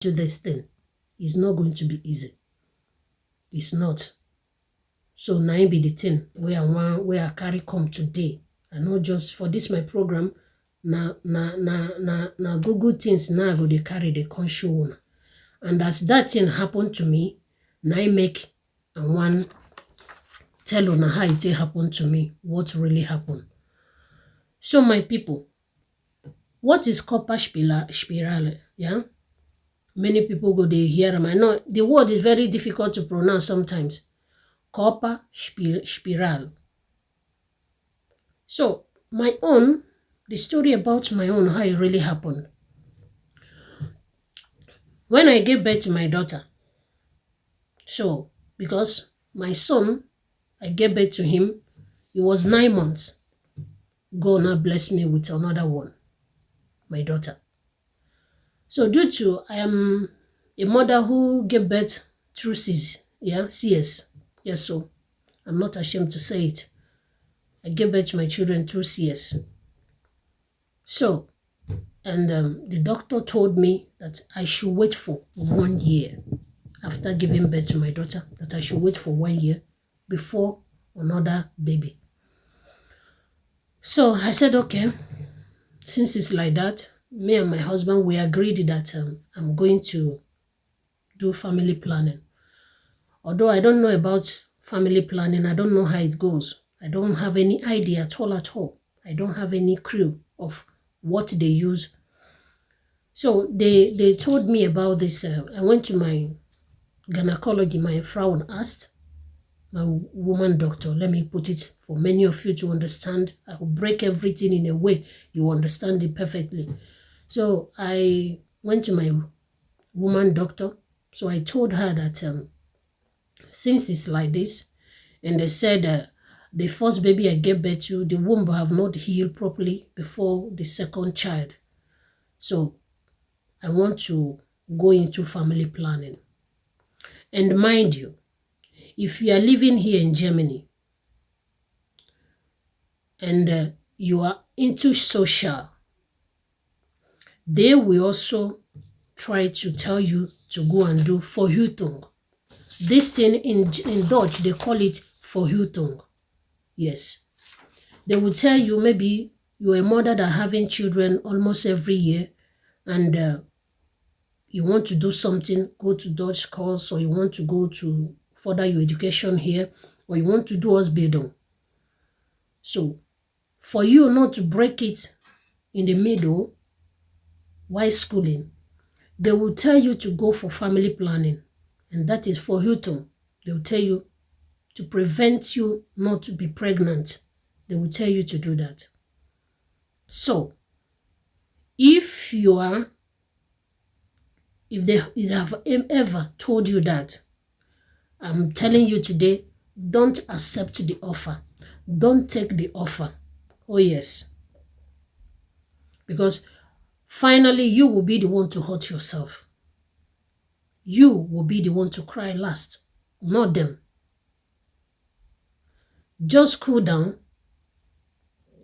to this thing. It's not going to be easy. It's not. So now be the thing where I carry come today. I know just for this my program, na Google things now I go they carry the come show una. And as that thing happened to me, now I make and one tell una how it happened to me, what really happened. So my people, what is copper spiral? Yeah, many people go they hear them. I know the word is very difficult to pronounce sometimes. Copper spiral. So my own, the story about my own, how it really happened. When I gave birth to my daughter, so because my son, I gave birth to him, he was 9 months. God now bless me with another one, my daughter. So due to I am a mother who gave birth through CS, CS. Yes, so I'm not ashamed to say it. I gave birth to my children through CS. So, and the doctor told me that I should wait for 1 year after giving birth to my daughter, that I should wait for 1 year before another baby. So I said, okay, since it's like that, me and my husband, we agreed that I'm going to do family planning. Although I don't know about family planning, I don't know how it goes. I don't have any idea at all. I don't have any clue of what they use. So they told me about this. I went to my gynecology, my Frau asked, my woman doctor, let me put it for many of you to understand. I will break everything in a way you understand it perfectly. So I went to my woman doctor. So I told her that since it's like this, and they said the first baby I gave birth to, the womb have not healed properly before the second child. So I want to go into family planning. And mind you, if you are living here in Germany and you are into social, they will also try to tell you to go and do Verhütung. This thing in Dutch, they call it Verhütung. Yes. They will tell you maybe you're a mother that having children almost every year and you want to do something, go to Dutch course, or you want to go to further your education here, or you want to do Ausbildung. So for you not to break it in the middle while schooling, they will tell you to go for family planning, and that is Verhütung. They will tell you to prevent you not to be pregnant. They will tell you to do that. So if they have ever told you that, I'm telling you today, don't accept the offer. Don't take the offer. Oh yes. Because finally you will be the one to hurt yourself. You will be the one to cry last, not them. Just cool down.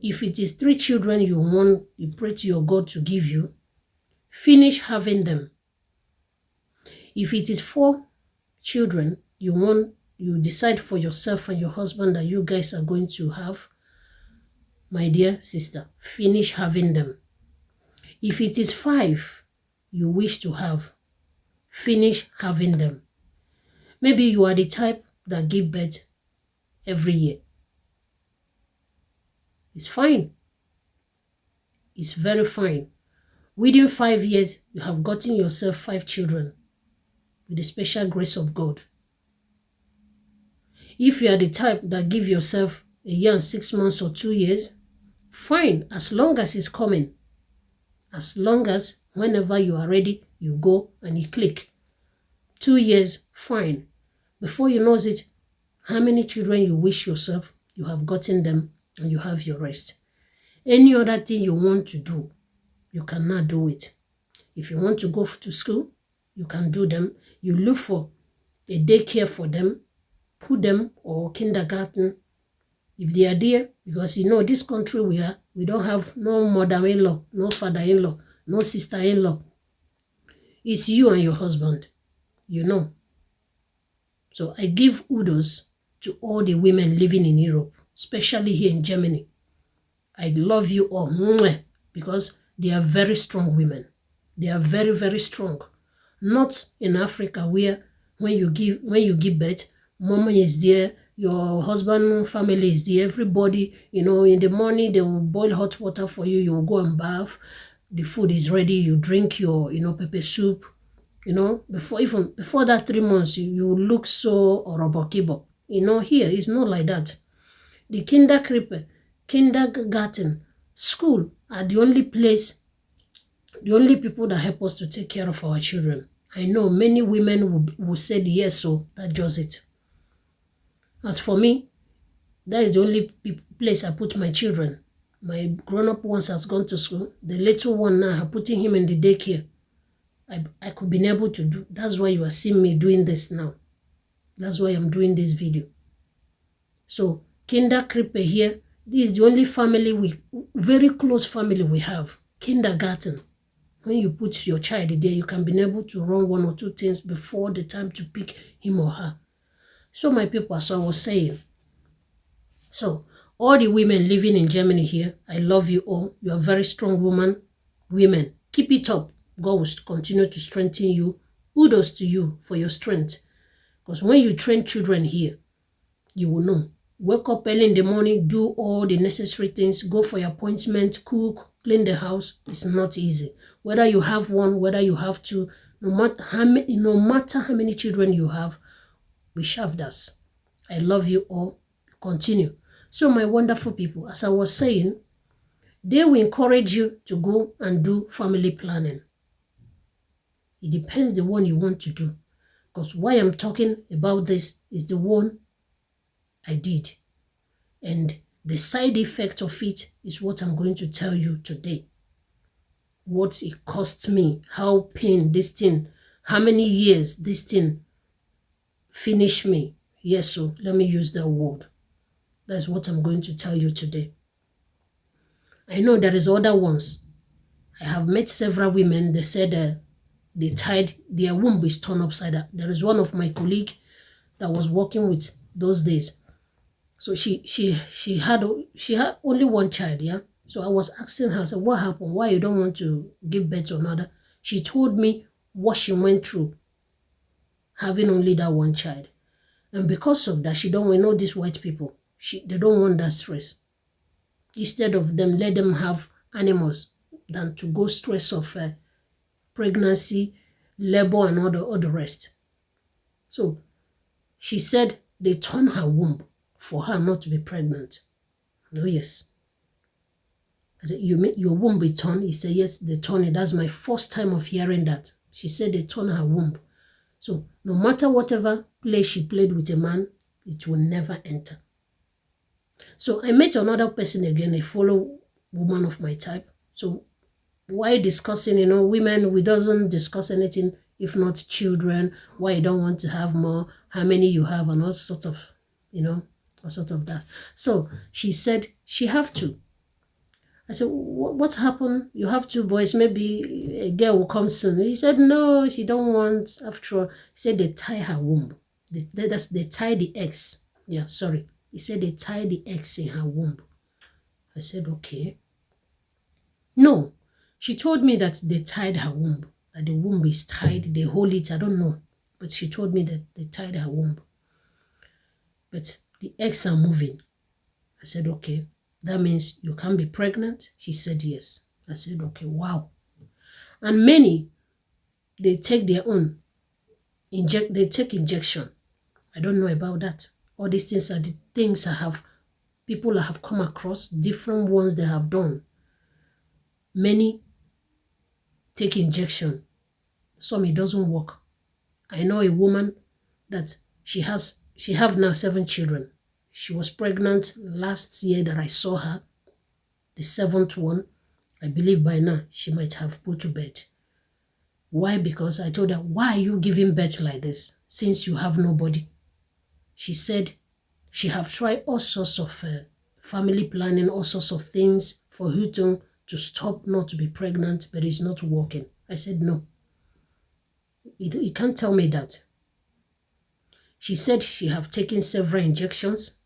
If it is 3 children you want, you pray to your God to give you, finish having them. If it is 4 children you want, you decide for yourself and your husband that you guys are going to have, my dear sister, finish having them. If it is 5 you wish to have, finish having them. Maybe you are the type that give birth every year. It's fine. It's very fine. Within 5 years, you have gotten yourself 5 children with the special grace of God. If you are the type that give yourself a year and 6 months or 2 years, fine, as long as it's coming. As long as whenever you are ready, you go and you click. 2 years, fine. Before you know it, how many children you wish yourself, you have gotten them and you have your rest. Any other thing you want to do, you cannot do it. If you want to go to school, you can do them. You look for a daycare for them, put them, or kindergarten, if they are there, because you know this country we don't have no mother-in-law, no father-in-law, no sister-in-law. It's you and your husband, you know. So I give kudos to all the women living in Europe, especially here in Germany. I love you all, mwah, because they are very strong women. They are very, very strong. Not in Africa where when you give birth, mama is there, your husband family is there, everybody, you know, in the morning they will boil hot water for you, you will go and bath, the food is ready, you drink your, you know, pepper soup, you know, before that 3 months, you look so orobokibo. You know, here it's not like that. The kindergarten, school are the only place, the only people that help us to take care of our children. I know many women will say yes, so that's just it. As for me, that is the only place I put my children. My grown-up ones has gone to school. The little one now, I'm putting him in the daycare. I could be able to do. That's why you are seeing me doing this now. That's why I'm doing this video. So, Kinder Krippe here, this is the only family, very close family we have. Kindergarten. When you put your child there, you can be able to run one or two things before the time to pick him or her. So my people, as I was saying, so all the women living in Germany here, I love you all. You are very strong women. Keep it up. God will continue to strengthen you. Kudos to you for your strength. Because when you train children here, you will know. Wake up early in the morning, do all the necessary things, go for your appointment, cook, clean the house. It's not easy. Whether you have one, whether you have two, no matter how many children you have, we shall das. I love you all. Continue. So my wonderful people, as I was saying, they will encourage you to go and do family planning. It depends the one you want to do. Because why I'm talking about this is the one I did. And the side effect of it is what I'm going to tell you today. What it cost me, how pain this thing, how many years this thing finished me. Yes, so let me use that word. That's what I'm going to tell you today. I know there is other ones. I have met several women. They said they tied their womb is torn upside down. There is one of my colleague that was working with those days. So she had only one child, yeah. So I was asking her, I said, what happened? Why you don't want to give birth to another? She told me what she went through having only that one child. And because of that, she don't want, know these white people. They don't want that stress. Instead of them, let them have animals than to go stress of pregnancy, labor, and all the rest. So she said they torn her womb for her not to be pregnant. Oh, yes. I said, your womb be torn? He said, yes, they torn it. That's my first time of hearing that. She said they torn her womb. So no matter whatever play she played with a man, it will never enter. So I met another person again, a fellow woman of my type. So why discussing, you know, women, we doesn't discuss anything if not children, why you don't want to have more, how many you have, and all sort of, you know, all sort of that. So she said she have to. I said, what happened? You have two boys, maybe a girl will come soon. He said, no, she don't want, after all. He said they tie her womb. They tie the eggs. Yeah, sorry. He said they tie the eggs in her womb. I said, okay. No, she told me that they tied her womb, that the womb is tied, they hold it, I don't know. But she told me that they tied her womb. But the eggs are moving. I said, okay. That means you can be pregnant? She said yes. I said, okay, wow. And many, they take their own, they take injection. I don't know about that. All these things are the things people have come across, different ones they have done. Many take injection. Some it doesn't work. I know a woman that she have now 7 children. She was pregnant last year that I saw her. The 7th one, I believe by now she might have put to bed. Why? Because I told her, why are you giving birth like this since you have nobody? She said she have tried all sorts of family planning, all sorts of things for her to stop not to be pregnant, but it's not working. I said, no. You can't tell me that. She said she have taken several injections.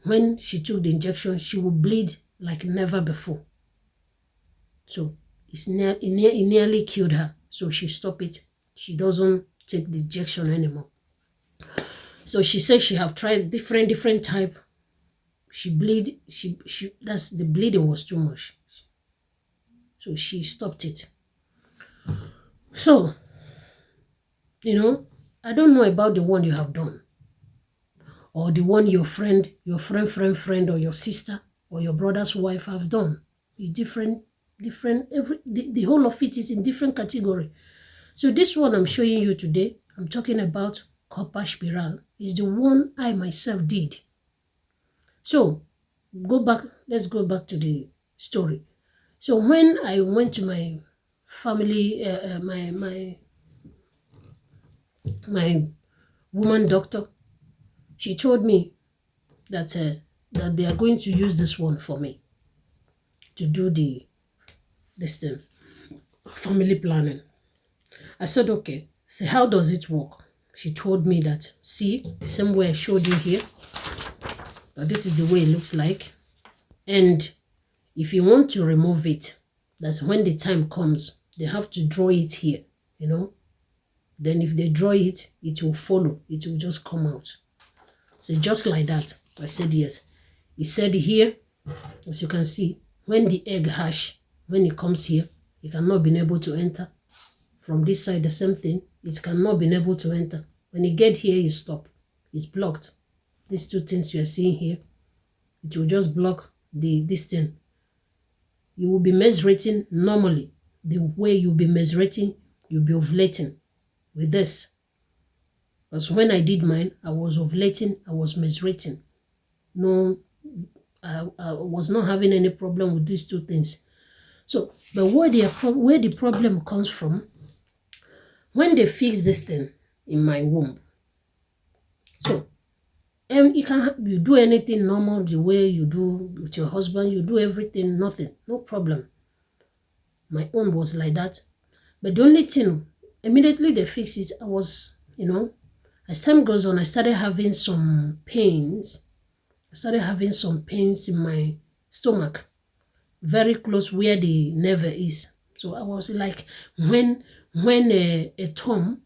When she took the injection, she would bleed like never before. So it nearly killed her. So she stopped it. She doesn't take the injection anymore. So she said she have tried different type. She bleed. That's the bleeding was too much. So she stopped it. So, I don't know about the one you have done, or the one your friend, or your sister, or your brother's wife have done. It's different. The whole of it is in different category. So this one I'm showing you today, I'm talking about copper spiral, is the one I myself did. So let's go back to the story. So when I went to my family, my woman doctor, she told me that they are going to use this one for me to do this thing, family planning. I said, okay. So how does it work? She told me that, see, the same way I showed you here, but this is the way it looks like. And if you want to remove it, that's when the time comes, they have to draw it here, Then if they draw it, it will follow. It will just come out. So just like that. I said yes. He said here, as you can see, when the egg hatch, when it comes here, it cannot be able to enter. From this side, the same thing. It cannot be able to enter. When you get here, you stop. It's blocked. These two things you are seeing here, it will just block this thing. You will be menstruating normally. The way you'll be menstruating, you'll be ovulating with this. Because when I did mine, I was ovulating, I was menstruating. No, I was not having any problem with these two things. So, but where the problem comes from, when they fix this thing in my womb, so you do anything normal the way you do with your husband, you do everything, nothing, no problem. My own was like that. But the only thing, immediately they fix it, I was, as time goes on, I started having some pains. I started having some pains in my stomach, very close where the nerve is. So I was like, when a thumb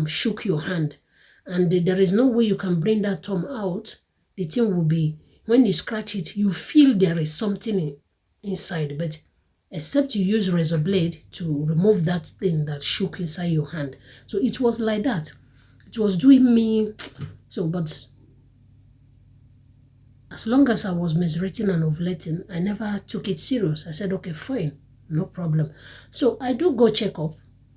shook your hand, and there is no way you can bring that thumb out, the thing will be, when you scratch it, you feel there is something inside, but except you use razor blade to remove that thing that shook inside your hand. So it was like that. It was doing me, so, but as long as I was menstruating and ovulating, I never took it serious. I said, okay, fine, no problem. So I do go check up.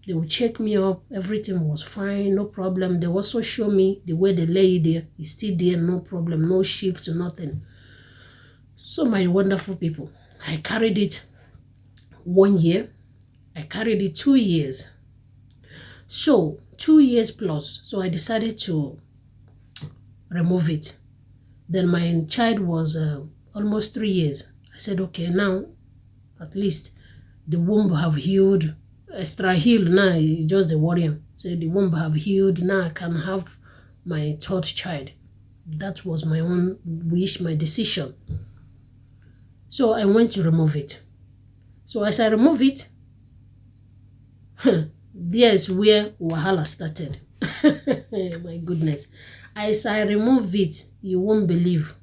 They will check me up. Everything was fine, no problem. They also show me the way they lay it there. It's still there, no problem, no shift, nothing. So my wonderful people, I carried it 1 year. I carried it 2 years. So 2 years plus. So I decided to remove it. Then my child was almost 3 years. I said, okay, now at least the womb have healed, extra healed now, it's just the worrying. So the womb have healed, now I can have my third child. That was my own wish, my decision. So I went to remove it. So as I remove it, there's where Wahala started. My goodness. As I remove it, you won't believe.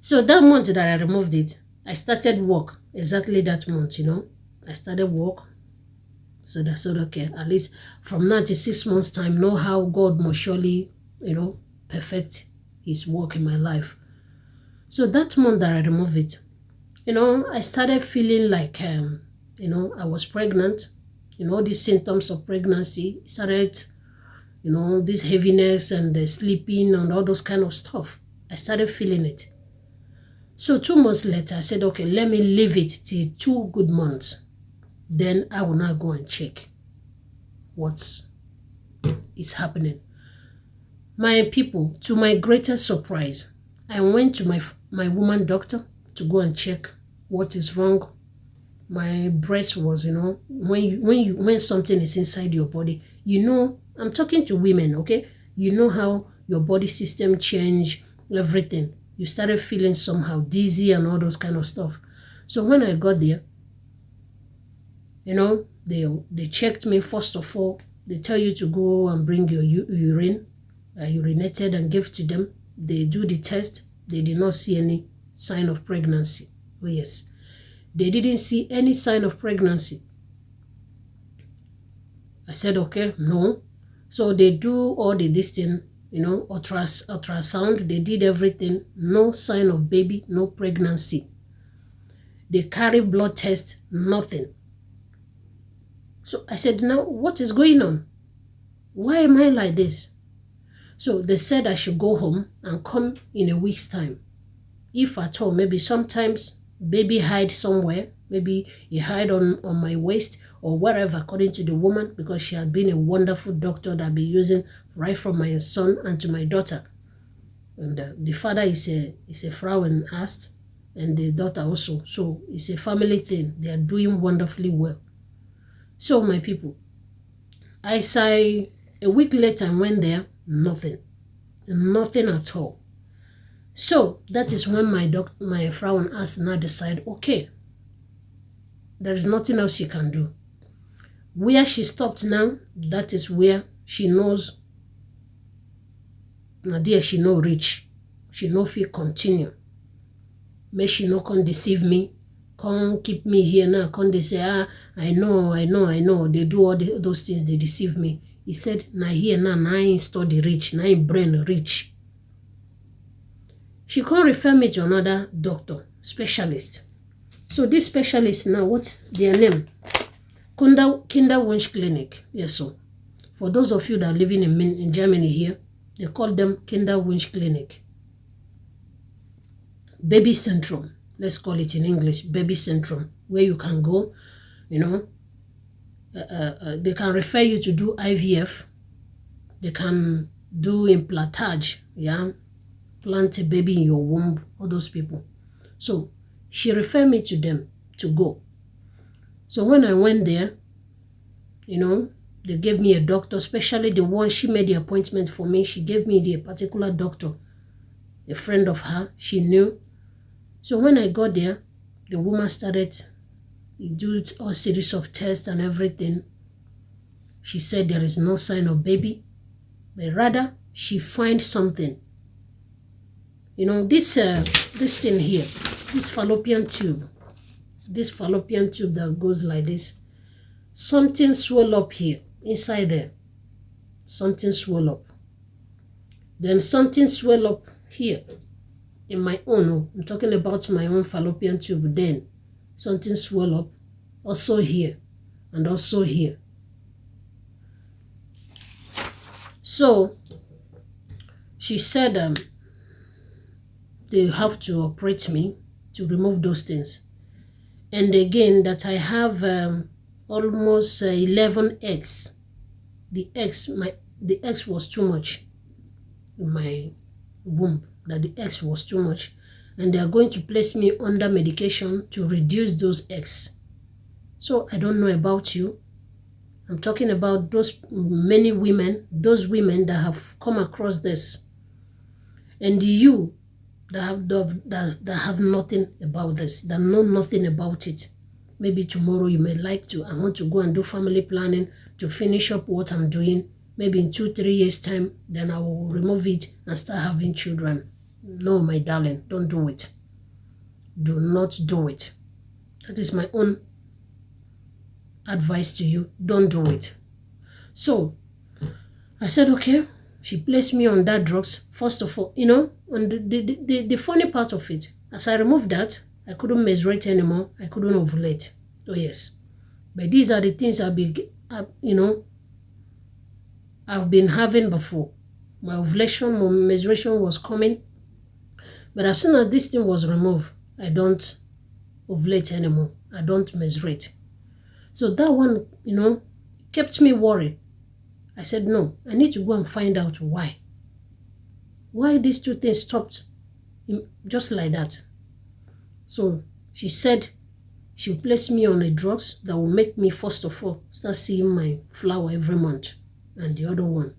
So that month that I removed it, I started work exactly that month, I started work. So that's okay. At least from now to 6 months' time, know how God must surely, perfect his work in my life. So that month that I removed it, I started feeling like, I was pregnant. These symptoms of pregnancy started, this heaviness and the sleeping and all those kind of stuff. I started feeling it. So 2 months later, I said, okay, let me leave it till 2 good months. Then I will now go and check what is happening. My people, to my greatest surprise, I went to my woman doctor to go and check what is wrong my breast was, when something is inside your body, I'm talking to women, okay? You know how your body system change, everything. You started feeling somehow dizzy and all those kind of stuff. So when I got there, they checked me. First of all, they tell you to go and bring your urine. I urinated and gave to them. They do the test. They did not see any sign of pregnancy. Oh yes, they didn't see any sign of pregnancy. I said, okay, no. So they do all this thing, ultrasound. They did everything. No sign of baby, no pregnancy. They carry blood test, nothing. So I said, now what is going on? Why am I like this? So they said I should go home and come in a week's time. If at all, maybe sometimes baby hide somewhere. Maybe he hide on my waist or wherever, according to the woman, because she had been a wonderful doctor that I've been using right from my son and to my daughter. And the father is a Frauenarzt, and the daughter also. So it's a family thing. They are doing wonderfully well. So my people, I say a week later I went there, nothing at all. So that is when my Frauenarzt now decide, okay, there is nothing else she can do. Where she stopped now, that is where she knows. Now there she no reach. She no fit continue. May she no can deceive me. Can't keep me here now. Can't they say, I know. They do all those things. They deceive me. He said, now here now, I ain't study rich. Now I brain rich. She can't refer me to another doctor, specialist. So this specialist now, what's their name? Kinderwunsch Clinic. Yes, so for those of you that are living in Germany here, they call them Kinderwunsch Clinic. Baby syndrome. Let's call it in English, baby syndrome, where you can go, they can refer you to do IVF. They can do implantage, plant a baby in your womb, all those people. So she referred me to them to go. So when I went there, they gave me a doctor, especially the one she made the appointment for me. She gave me the particular doctor, a friend of her, she knew. So when I got there, the woman started do a series of tests and everything. She said there is no sign of baby, but rather she finds something. This thing here, this fallopian tube that goes like this, something swell up here, inside there. Something swell up. Then something swell up here. In my own, I'm talking about my own fallopian tube. Then something swell up also here and also here. So she said they have to operate me to remove those things. And again, that I have almost 11 eggs. The eggs was too much in my womb. That the eggs was too much, and they are going to place me under medication to reduce those eggs. So I don't know about you. I'm talking about those women that have come across this, and you that have nothing about this, that know nothing about it. Maybe tomorrow you may like to, I want to go and do family planning to finish up what I'm doing. Maybe in 2-3 years time, then I will remove it and start having children. No, my darling, don't do it. Do not do it. That is my own advice to you. Don't do it. So I said, okay. She placed me on that drugs. First of all, and the funny part of it, as I removed that, I couldn't menstruate anymore. I couldn't ovulate. Oh yes. But these are the things I've been having before. My ovulation, my menstruation was coming. But as soon as this thing was removed, I don't ovulate anymore. I don't menstruate. So that one, kept me worried. I said, no, I need to go and find out why. Why these two things stopped just like that. So she said She placed me on a drugs that will make me, first of all, start seeing my flower every month, and the other one.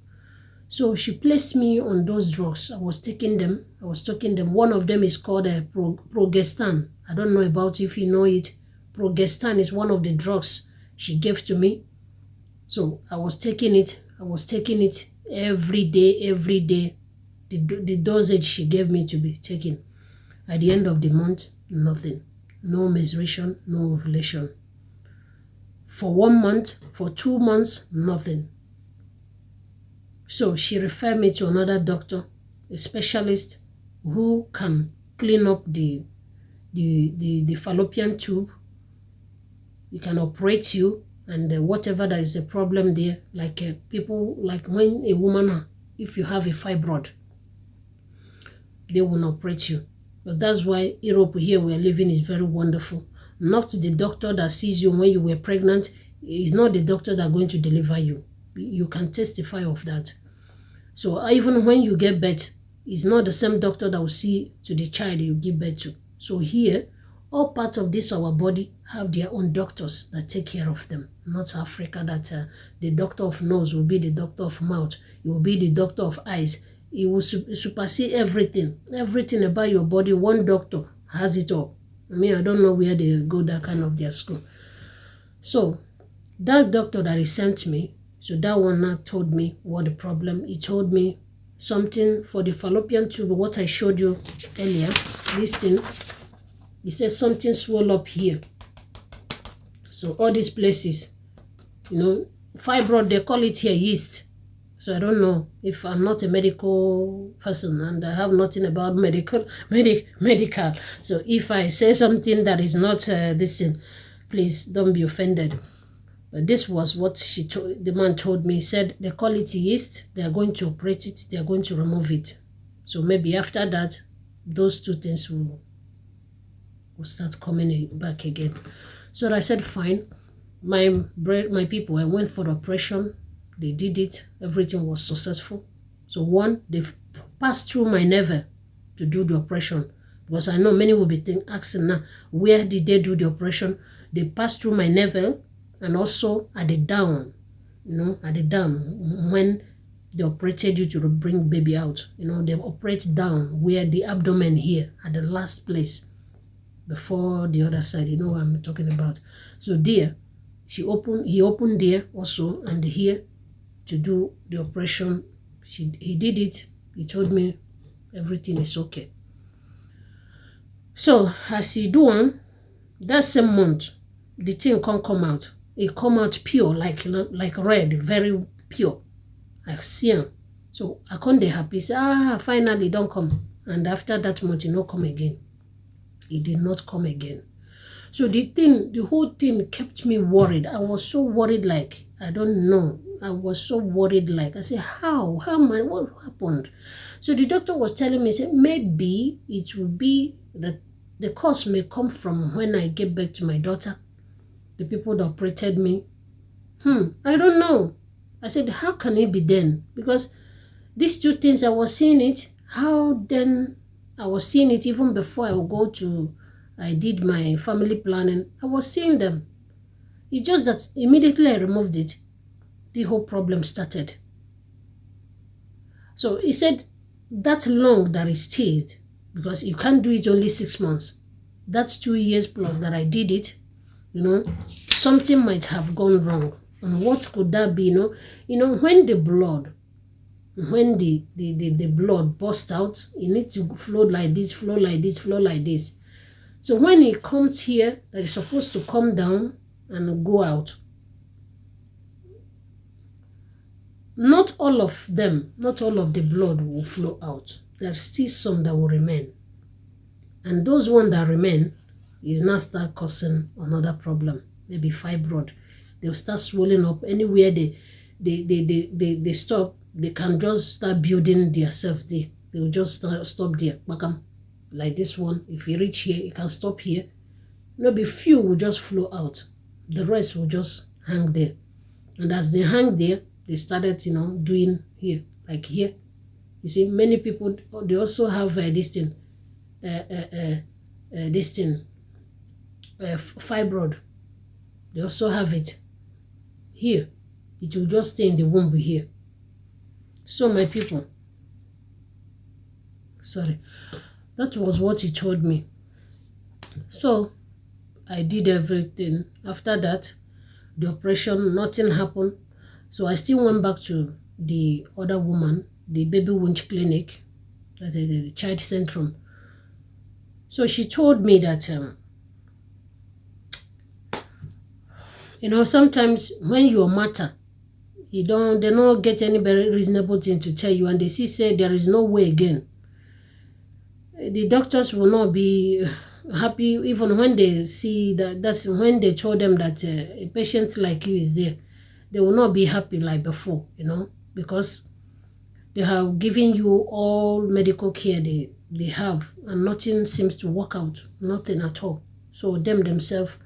So she placed me on those drugs. I was taking them. One of them is called Progestan. I don't know about if you know it. Progestan is one of the drugs she gave to me. So I was taking it. Every day. The dosage she gave me to be taken. At the end of the month, nothing. No menstruation, no ovulation. For 1 month, for 2 months, nothing. So she referred me to another doctor, a specialist who can clean up the fallopian tube. He can operate you, and whatever there is a problem there, like people, like when a woman, if you have a fibroid, they will operate you. But that's why Europe here we're living is very wonderful. Not the doctor that sees you when you were pregnant, is not the doctor that going to deliver you. You can testify of that. So even when you get birth, it's not the same doctor that will see to the child you give birth to. So here, all parts of this our body have their own doctors that take care of them. Not Africa that the doctor of nose will be the doctor of mouth. It will be the doctor of eyes. It will supersede everything. Everything about your body, one doctor has it all. I mean, I don't know where they go that kind of their school. So that doctor that he sent me, so that one now told me what the problem. He told me something for the fallopian tube, what I showed you earlier, this thing. He said something swell up here. So all these places, fibroid, they call it here yeast. So I don't know if I'm not a medical person and I have nothing about medical. So if I say something that is not this thing, please don't be offended. But this was what the man told me. He said the quality yeast, they are going to operate it, they are going to remove it. So maybe after that, those two things will start coming back again. So I said, fine. My people, I went for the operation. They did it. Everything was successful. So one, they passed through my navel to do the operation. Because I know many will be asking now, where did they do the operation? They passed through my navel, and also at the down, when they operated you to bring baby out, they operate down where the abdomen here at the last place before the other side, what I'm talking about. So there, he opened there also, and here to do the operation. He did it. He told me everything is okay. So as he do one, that same month, the thing can't come out. It come out pure, like red, very pure. I see him. So I can't be happy. Say, finally, don't come. And after that month, he not come again. He did not come again. So the whole thing kept me worried. I was so worried, like, I don't know. I was so worried, like, I said, how am I, what happened? So the doctor was telling me, said, maybe it will be that the cause may come from when I get back to my daughter, the people that operated me. I don't know. I said, how can it be then? Because these two things, I was seeing it. How then? I was seeing it even before I did my family planning. I was seeing them. It's just that immediately I removed it, the whole problem started. So he said, that long that it stayed, because you can't do it only 6 months. That's 2 years plus that I did it. Something might have gone wrong. And what could that be? When the blood bursts out, it needs to flow like this, flow like this, flow like this. So when it comes here, that is supposed to come down and go out. Not all of the blood will flow out. There's still some that will remain. And those ones that remain, you now start causing another problem, maybe fibroid. They'll start swelling up anywhere they stop. They can just start building themselves there. They will just stop there. Like this one, if you reach here, it can stop here. Maybe few will just flow out. The rest will just hang there. And as they hang there, they started, doing here, like here. You see, many people, they also have this thing, fibroid. They also have it here. It will just stay in the womb here. So my people, sorry, that was what he told me. So I did everything. After that, the operation, nothing happened. So I still went back to the other woman, the baby wound clinic, the child centrum. So she told me that, sometimes when you matter, they don't get any very reasonable thing to tell you, and they say there is no way again. The doctors will not be happy even when they see that's when they told them that a patient like you is there. They will not be happy like before, because they have given you all medical care they have, and nothing seems to work out, nothing at all. So themselves,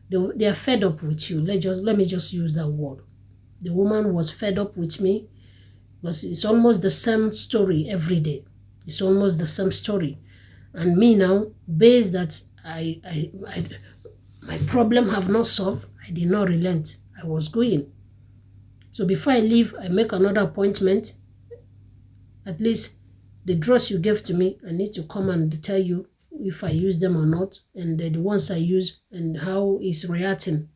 they are fed up with you. Let me just use that word. The woman was fed up with me because it's almost the same story every day. It's almost the same story. And me now, based that my problem have not solved, I did not relent. I was going. So before I leave, I make another appointment. At least the drugs you gave to me, I need to come and tell you if I use them or not, and the ones I use and how it's reacting.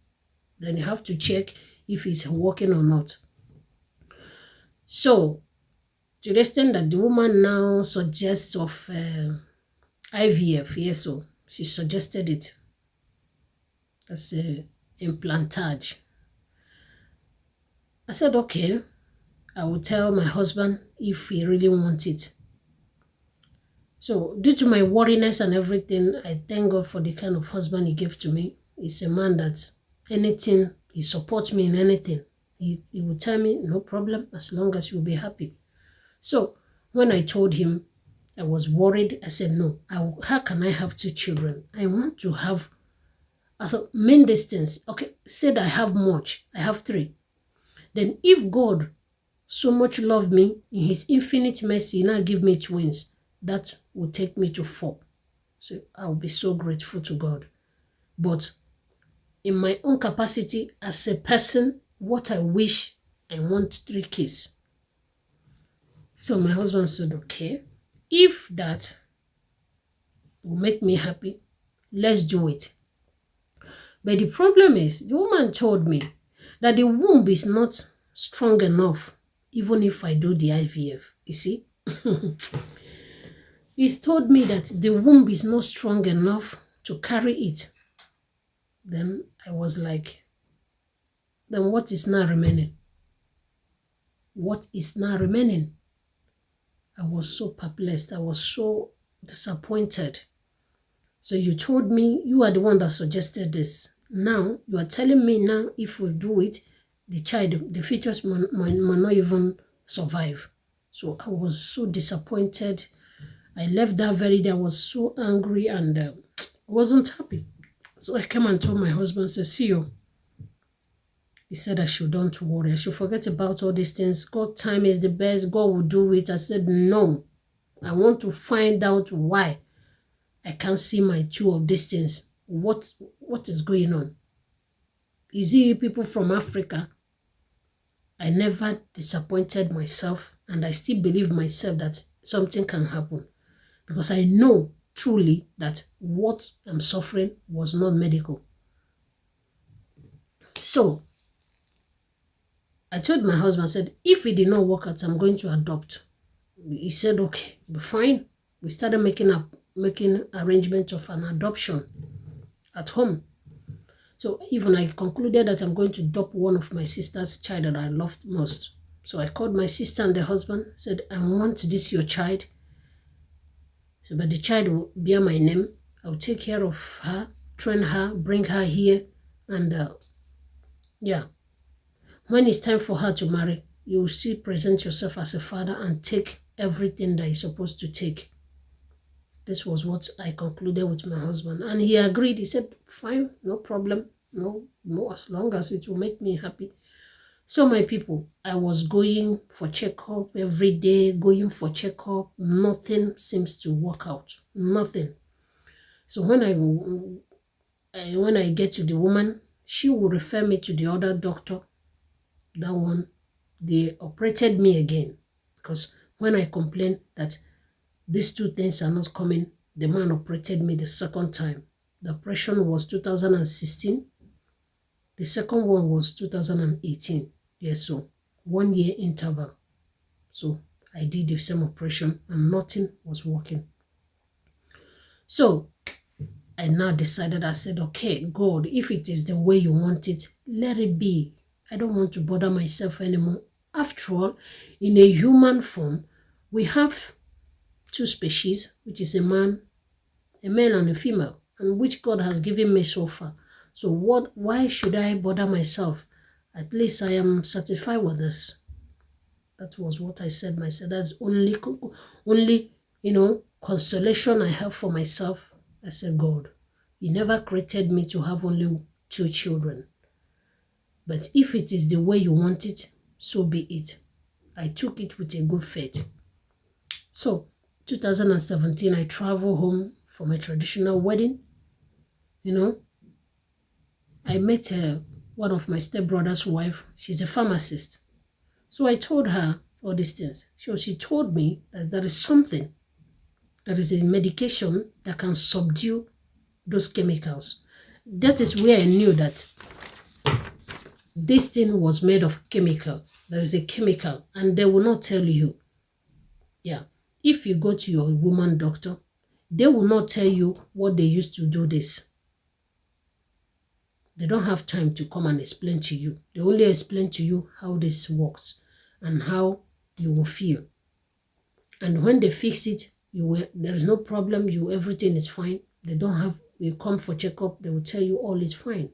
Then you have to check if it's working or not. So to the extent that the woman now suggests of IVF, yes, so she suggested it as a implantage. I said, okay, I will tell my husband if he really wants it. So due to my worriness and everything, I thank God for the kind of husband he gave to me. He's a man that anything, he supports me in anything. He will tell me, no problem, as long as you'll be happy. So when I told him I was worried, I said, no, how can I have 2 children? I want to have, as a main distance, okay, said I have much, I have 3. Then if God so much loved me, in his infinite mercy, now give me twins, that will take me to 4. So I'll be so grateful to God. But in my own capacity as a person, what I wish, I want 3 kids. So my husband said, okay, if that will make me happy, let's do it. But the problem is, the woman told me that the womb is not strong enough, even if I do the IVF. You see? He's told me that the womb is not strong enough to carry it. Then I was like, then what is now remaining? What is now remaining? I was so perplexed. I was so disappointed. So you told me, you are the one that suggested this. Now, you are telling me now, if we do it, the fetus might not even survive. So I was so disappointed. I left that very day. I was so angry and I wasn't happy. So I came and told my husband, I said, see you. He said I don't worry. I should forget about all these things. God's time is the best. God will do it. I said, no. I want to find out why I can't see my 2 of these things. What is going on? Is it people from Africa? I never disappointed myself, and I still believe myself that something can happen, because I know truly that what I'm suffering was not medical. So I told my husband, I said, if it did not work out, I'm going to adopt. He said, okay, be fine. We started making arrangements of an adoption at home. So even I concluded that I'm going to adopt one of my sister's child that I loved most. So I called my sister and the husband, said, I want this your child. So, but the child will bear my name. I'll take care of her, train her, bring her here. And yeah, when it's time for her to marry, you will still present yourself as a father and take everything that you're supposed to take. This was what I concluded with my husband. And he agreed. He said, fine, no problem. No, as long as it will make me happy. So my people, I was going for checkup every day, going for checkup. Nothing seems to work out. Nothing. So when when I get to the woman, she will refer me to the other doctor. That one, they operated me again, because when I complained that these two things are not coming, the man operated me the second time. The operation was 2016. The second one was 2018. Yes, so 1 year interval. So I did the same operation and nothing was working. So I now decided, I said, okay, God, if it is the way you want it, let it be. I don't want to bother myself anymore. After all, in a human form, we have two species, which is a male and a female, and which God has given me so far. So why should I bother myself? At least I am satisfied with this. That was what I said myself. That's only, consolation I have for myself. I said, God, you never created me to have only 2 children. But if it is the way you want it, so be it. I took it with a good faith. So, 2017, I traveled home for my traditional wedding. I met one of my stepbrother's wife. She's a pharmacist. So I told her all these things. So she told me that there is something, there is a medication that can subdue those chemicals. That is where I knew that this thing was made of chemical. There is a chemical, and they will not tell you. Yeah. If you go to your woman doctor, they will not tell you what they used to do this. They don't have time to come and explain to you. They only explain to you how this works and how you will feel. And when they fix it, there is no problem. Everything is fine. They don't have, you come for checkup, they will tell you all is fine.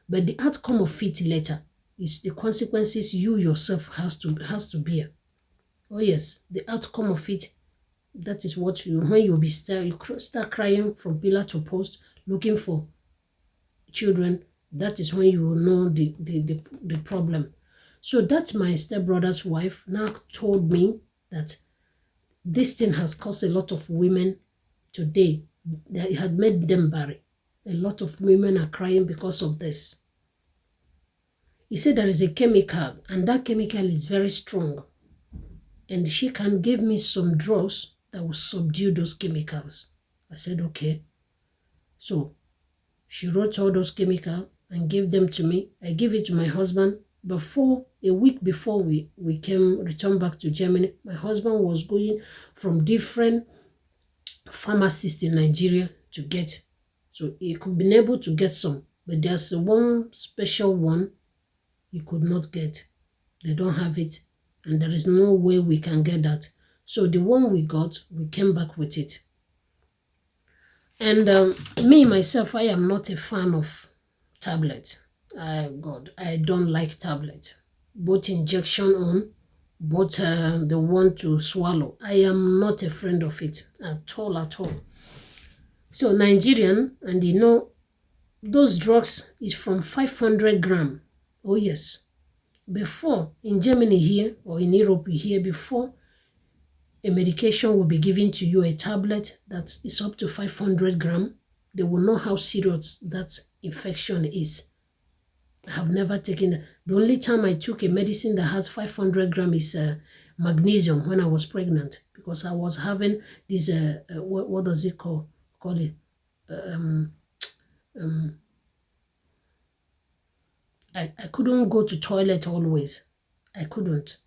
But the outcome of it later is the consequences you yourself has to bear. Oh yes, the outcome of it, that is what when you start crying from pillar to post looking for children, that is when you will know the problem. So that my stepbrother's wife now told me that this thing has caused a lot of women today, that it had made them barren. A lot of women are crying because of this. He said there is a chemical, and that chemical is very strong. And she can give me some drugs that will subdue those chemicals. I said, okay. So she wrote all those chemicals and gave them to me. I gave it to my husband. A week before we returned back to Germany, my husband was going from different pharmacists in Nigeria to get. So he could be able to get some, but there's one special one he could not get. They don't have it, and there is no way we can get that. So the one we got, we came back with it. And me, myself, I am not a fan of tablets. God, I don't like tablets. Both injection on, both the one to swallow. I am not a friend of it at all, at all. So Nigerian, and those drugs is from 500 gram. Oh yes. Before, in Germany here, or in Europe here, before a medication will be given to you, a tablet that is up to 500 gram, they will know how serious that infection is. I have never taken that. The only time I took a medicine that has 500 gram is magnesium when I was pregnant, because I was having this, what does it call it? I couldn't go to toilet always. I couldn't.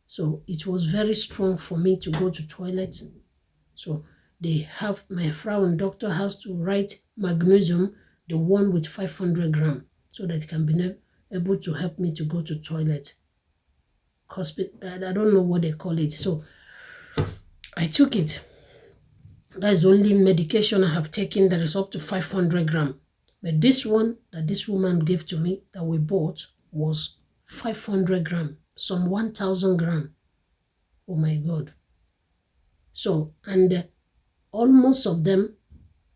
So it was very strong for me to go to toilet. So my Frauen doctor has to write magnesium, the one with 500 gram, so that it can be able to help me to go to toilet. I don't know what they call it. So I took it. That's the only medication I have taken that is up to 500 gram. But this one that this woman gave to me that we bought was 500 gram, some 1,000 gram. Oh my God. So, and almost of them,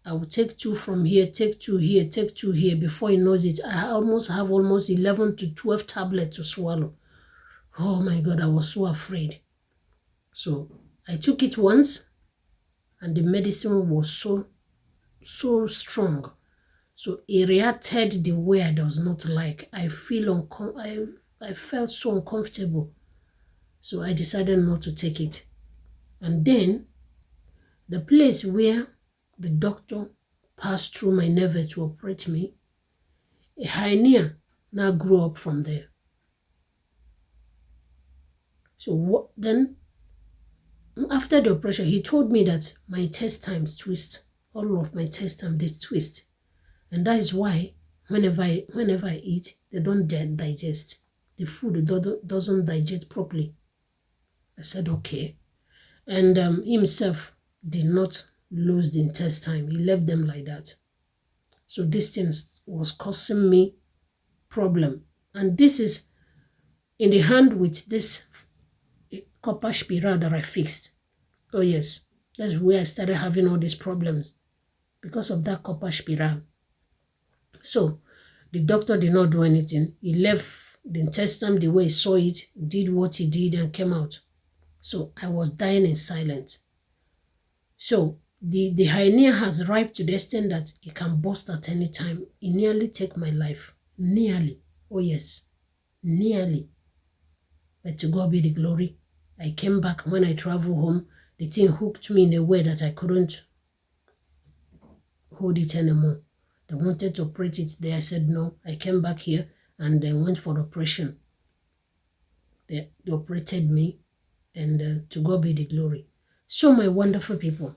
I will take 2 from here, take 2 here, take 2 here. Before he knows it, I have almost 11 to 12 tablets to swallow. Oh my God, I was so afraid. So I took it once, and the medicine was so strong. So he reacted the way I does not like. I felt so uncomfortable. So I decided not to take it. And then the place where the doctor passed through my nerve to operate me, a hernia now grew up from there. So then after the operation, he told me that my intestine twist, all of my intestine, they twist. And that is why whenever I eat, they don't digest. The food doesn't digest properly. I said, okay. And himself did not lose the intestine. He left them like that. So this thing was causing me problem. And this is in the hand with this copper spiral that I fixed. Oh yes, that's where I started having all these problems because of that copper spiral. So the doctor did not do anything. He left the intestine the way he saw it, did what he did and came out. So I was dying in silence. So the hernia has ripe to the extent that it can burst at any time. It nearly take my life. Nearly. Oh yes. Nearly. But to God be the glory. I came back when I traveled home. The thing hooked me in a way that I couldn't hold it anymore. They wanted to operate it there. I said no. I came back here and they went for the operation. They operated me, and to God be the glory. So my wonderful people,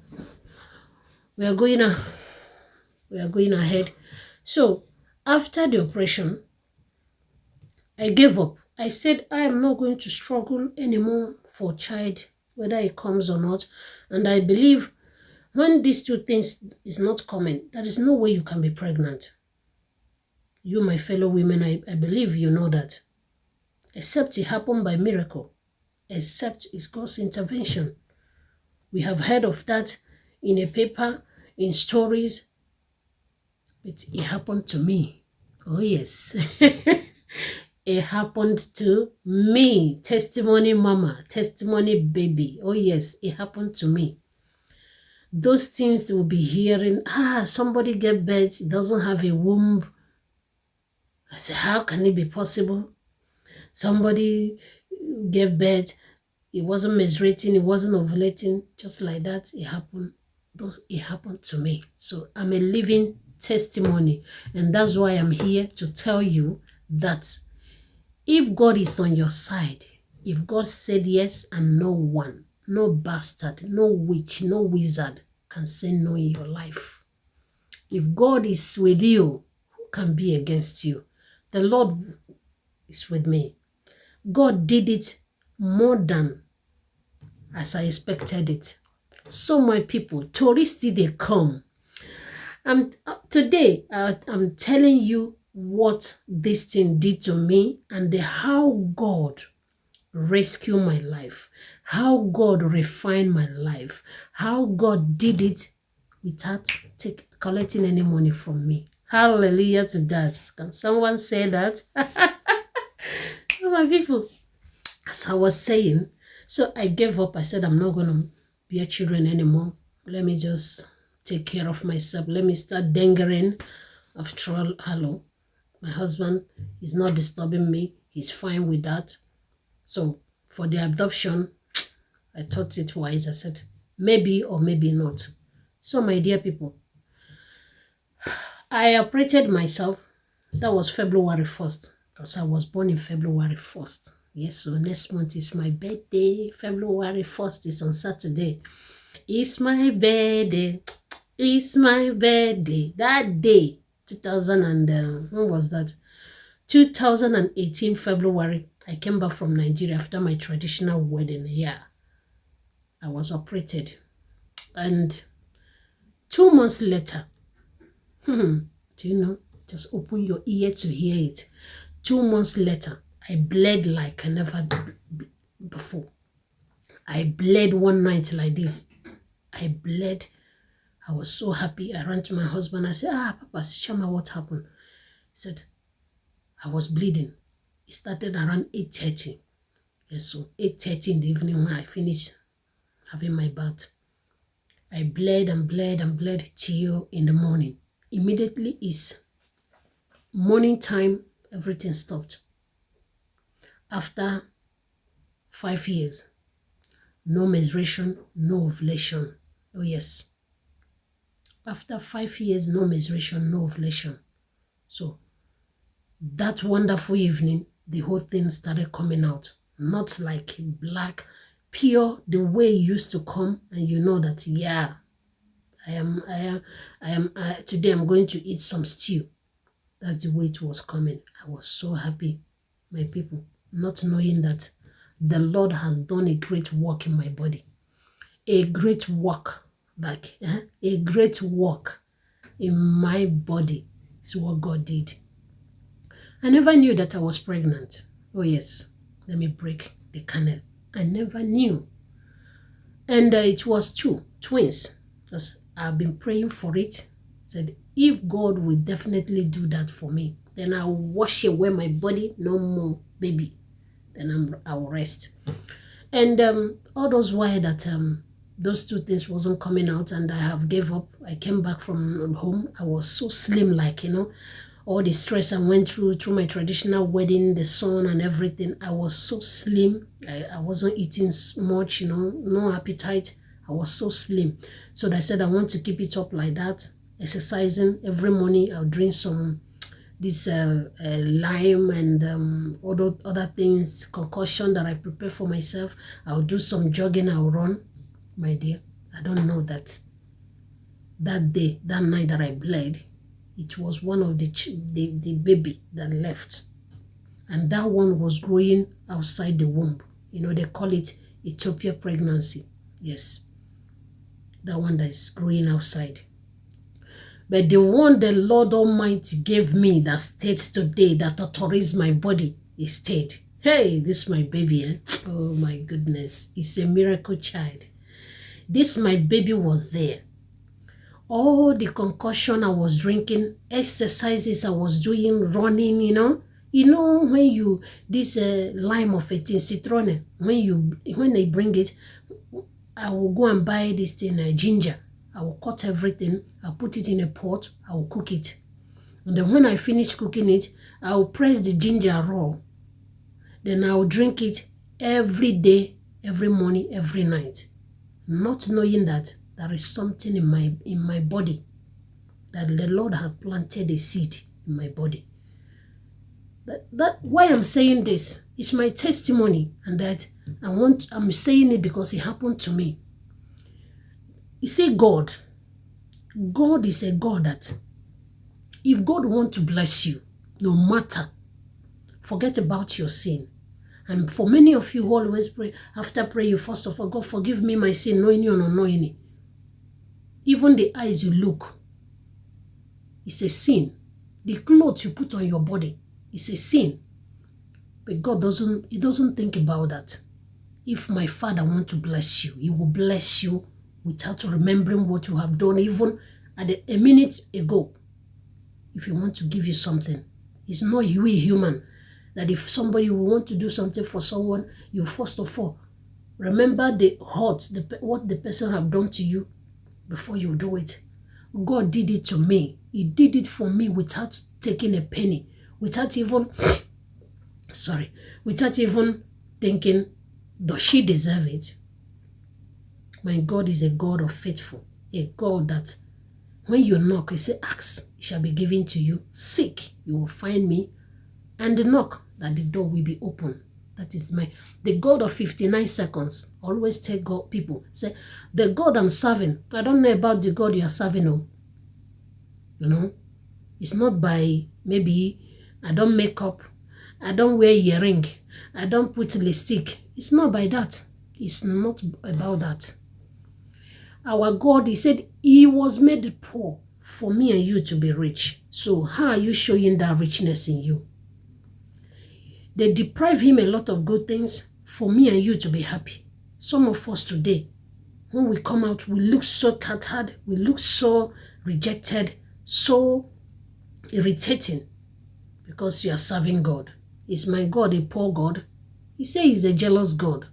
we are going ahead. So after the operation, I gave up. I said I am not going to struggle anymore for child, whether it comes or not. And I believe when these two things is not common, there is no way you can be pregnant. You, my fellow women, I believe you know that. Except it happened by miracle. Except it's God's intervention. We have heard of that in a paper, in stories, but it happened to me. Oh yes. It happened to me. Testimony mama, testimony baby. Oh yes, it happened to me. Those things we'll be hearing, somebody get birth, doesn't have a womb. I said, how can it be possible? Somebody gave birth, it wasn't menstruating, it wasn't ovulating, just like that, it happened. It happened to me. So I'm a living testimony, and that's why I'm here to tell you that if God is on your side, if God said yes and no one, no bastard, no witch, no wizard can say no in your life. If God is with you, who can be against you? The Lord is with me. God did it more than as I expected it. So my people, tourists, they come. Today, I'm telling you what this thing did to me and how God rescued my life, how God refined my life, how God did it without collecting any money from me. Hallelujah to that. Can someone say that? Oh, my people, as I was saying, so I gave up. I said, I'm not going to bear children anymore. Let me just take care of myself. Let me start dangering. After all, hello, my husband is not disturbing me. He's fine with that. So for the adoption, I thought it wise. I said, maybe or maybe not. So my dear people, I operated myself. That was February 1st, because I was born in February 1st. Yes, so next month is my birthday. February 1st is on Saturday. It's my birthday. It's my birthday. That day, 2000 and, when was that? 2018 February, I came back from Nigeria after my traditional wedding. Yeah, I was operated. And 2 months later, do you know, just open your ear to hear it. 2 months later, I bled like I never before. I bled one night like this. I bled. I was so happy. I ran to my husband. I said, Papa Shama, what happened? He said, I was bleeding. It started around 8:30. Yes, so 8:30 in the evening when I finished having my bath. I bled and bled and bled till in the morning. Immediately is morning time, everything stopped. After 5 years, no menstruation, no ovulation. Oh yes. After 5 years, no menstruation, no ovulation. So that wonderful evening, the whole thing started coming out. Not like black, pure, the way it used to come, and you know that, yeah, today I'm going to eat some stew. That's the way it was coming. I was so happy, my people, not knowing that the Lord has done a great work in my body. A great work, a great work in my body is what God did. I never knew that I was pregnant. Oh yes, let me break the kernel. I never knew. And it was twins. Because I've been praying for it. Said, if God will definitely do that for me, then I'll wash away my body, no more baby. Then I'll rest. And all those while that those two things wasn't coming out and I have gave up. I came back from home. I was so slim, like, all the stress I went through my traditional wedding, the sun and everything. I was so slim. I wasn't eating much, no appetite. I was so slim. So I said I want to keep it up like that, exercising every morning. I'll drink some this lime and other things, concoction that I prepare for myself. I'll do some jogging, I'll run. My dear, I don't know that day, that night that I bled, it was one of the baby that left. And that one was growing outside the womb. They call it ectopic pregnancy. Yes, that one that is growing outside. But the one the Lord Almighty gave me that stayed today, that authorized my body, it stayed. Hey, this is my baby, eh? Oh my goodness. It's a miracle child. This my baby was there. All the concoction I was drinking, exercises I was doing, running, when this lime of 18 citron, when they bring it, I will go and buy this thing, ginger. I will cut everything, I'll put it in a pot, I will cook it. And then when I finish cooking it, I will press the ginger raw. Then I will drink it every day, every morning, every night. Not knowing that there is something in my body, that the Lord had planted a seed in my body. That why I'm saying this is my testimony, and that I'm saying it because it happened to me. You see, God is a God that if God wants to bless you, no matter, forget about your sin. And for many of you who always pray, after prayer, you first of all, God forgive me my sin, knowing or not knowing it. Even the eyes you look, it's a sin. The clothes you put on your body, it's a sin. But God doesn't think about that. If my Father wants to bless you, He will bless you without remembering what you have done, even a minute ago. If He wants to give you something, it's not you, a human, that if somebody will want to do something for someone, you first of all remember the hurt, what the person have done to you before you do it. God did it to me. He did it for me without taking a penny, without even thinking, does she deserve it? My God is a God of faithful, a God that when you knock, He say, ask, it shall be given to you. Seek, you will find me. And knock, that the door will be open. That is the God of 59 seconds. Always tell God, people, say, the God I'm serving, I don't know about the God you are serving. It's not by, maybe I don't make up, I don't wear earring, I don't put lipstick. It's not by that. It's not about that. Our God, He said, He was made poor for me and you to be rich. So how are you showing that richness in you? They deprive Him a lot of good things for me and you to be happy. Some of us today, when we come out, we look so tattered, we look so rejected, so irritating, because you are serving God. Is my God a poor God? He says He's a jealous God.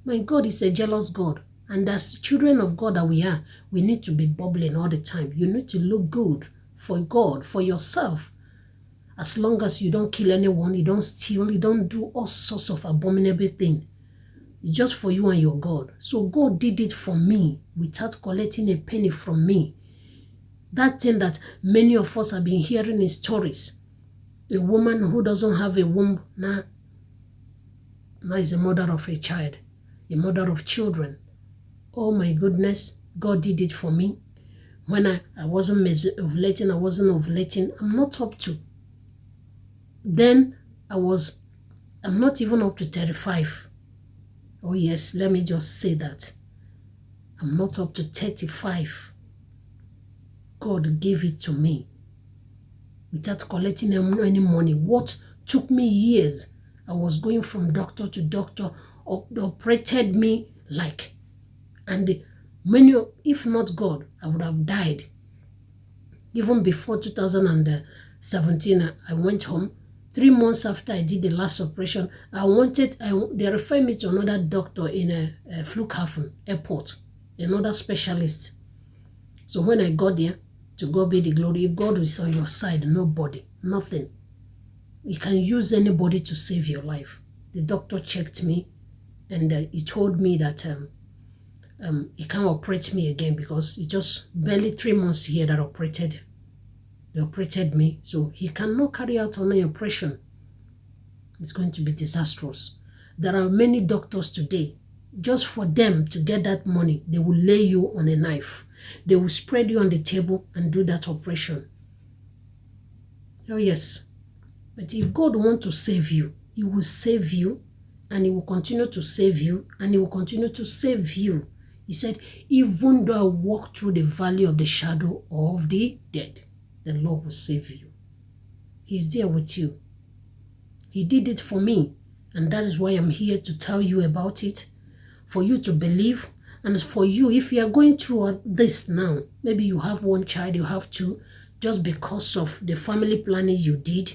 My God is a jealous God. And as children of God that we are, we need to be bubbling all the time. You need to look good for God, for yourself. As long as you don't kill anyone, you don't steal, you don't do all sorts of abominable things. It's just for you and your God. So God did it for me without collecting a penny from me. That thing that many of us have been hearing in stories. A woman who doesn't have a womb now is a mother of a child, a mother of children. Oh my goodness, God did it for me. When I wasn't ovulating, I'm not up to. Then I'm not even up to 35. Oh yes, let me just say that. I'm not up to 35. God gave it to me without collecting any money. What took me years, I was going from doctor to doctor, operated me and many, if not God, I would have died. Even before 2017, I went home. 3 months after I did the last operation, they referred me to another doctor in a Flughafen airport, another specialist. So when I got there, to God be the glory, if God is on your side, nobody, nothing. You can use anybody to save your life. The doctor checked me and he told me that he can't operate me again because it just barely 3 months here that they operated me. So he cannot carry out any operation. It's going to be disastrous. There are many doctors today, just for them to get that money, they will lay you on a knife. They will spread you on the table and do that operation. Oh yes. But if God wants to save you, he will save you, and he will continue to save you, and he will continue to save you. He said, even though I walk through the valley of the shadow of the dead, the Lord will save you. He's there with you. He did it for me, and that is why I'm here to tell you about it, for you to believe, and for you, if you are going through this now, maybe you have one child, you have two, just because of the family planning you did,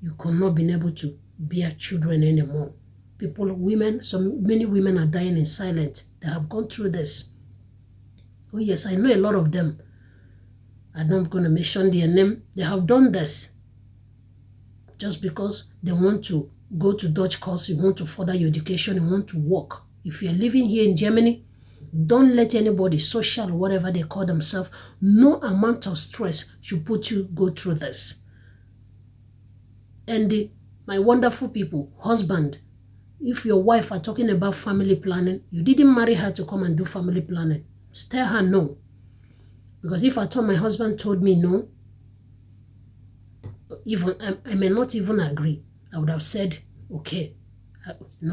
you could not be able to bear children anymore. Many women are dying in silence. They have gone through this. Oh yes, I know a lot of them. I'm not going to mention their name. They have done this just because they want to go to Dutch course, you want to further your education, you want to work. If you're living here in Germany, don't let anybody, social, whatever they call themselves, no amount of stress should put you go through this. And my wonderful people, husband, if your wife are talking about family planning, you didn't marry her to come and do family planning. Just tell her no. Because if my husband told me no, even I may not even agree. I would have said, okay.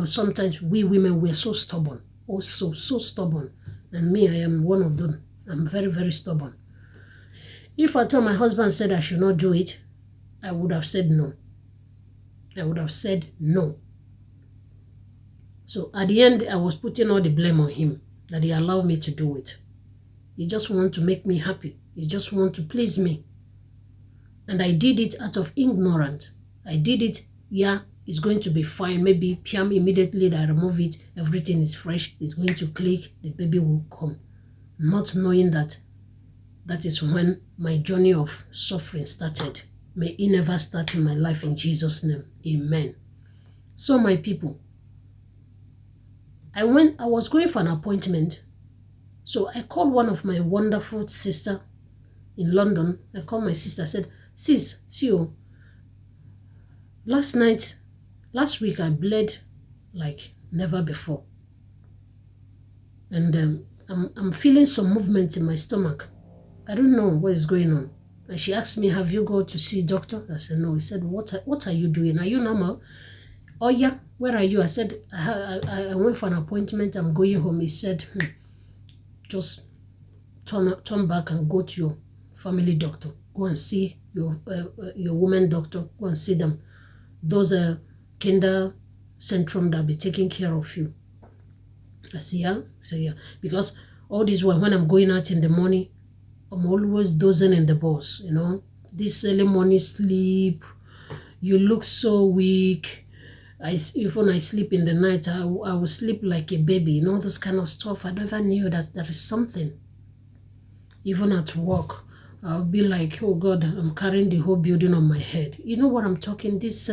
Sometimes we women, we're so stubborn. So stubborn. And me, I am one of them. I'm very, very stubborn. If my husband said I should not do it, I would have said no. I would have said no. So at the end, I was putting all the blame on him that he allowed me to do it. He just wanted to make me happy. He just wanted to please me. And I did it out of ignorance. I did it, yeah, it's going to be fine. Maybe Piam, immediately that I remove it, everything is fresh. It's going to click, the baby will come. Not knowing that is when my journey of suffering started. May it never start in my life in Jesus' name. Amen. So my people, I was going for an appointment. So I called one of my wonderful sister in London. I called my sister, I said, sis, see you. Last week I bled like never before. And I'm feeling some movement in my stomach. I don't know what is going on. And she asked me, have you gone to see doctor? I said, no. He said, what are you doing? Are you normal? Oh yeah, where are you? I said, I went for an appointment. I'm going home. He said, just turn back and go to your family doctor. Go and see your woman doctor. Go and see them. Those are Kinder Centrum that be taking care of you. I said, yeah. So yeah, because all this while when I'm going out in the morning, I'm always dozing in the bus, This early morning sleep, you look so weak. Even I sleep in the night, I will sleep like a baby, you know, those kind of stuff. I never knew that there is something. Even at work, I'll be like, oh God, I'm carrying the whole building on my head. You know what I'm talking? This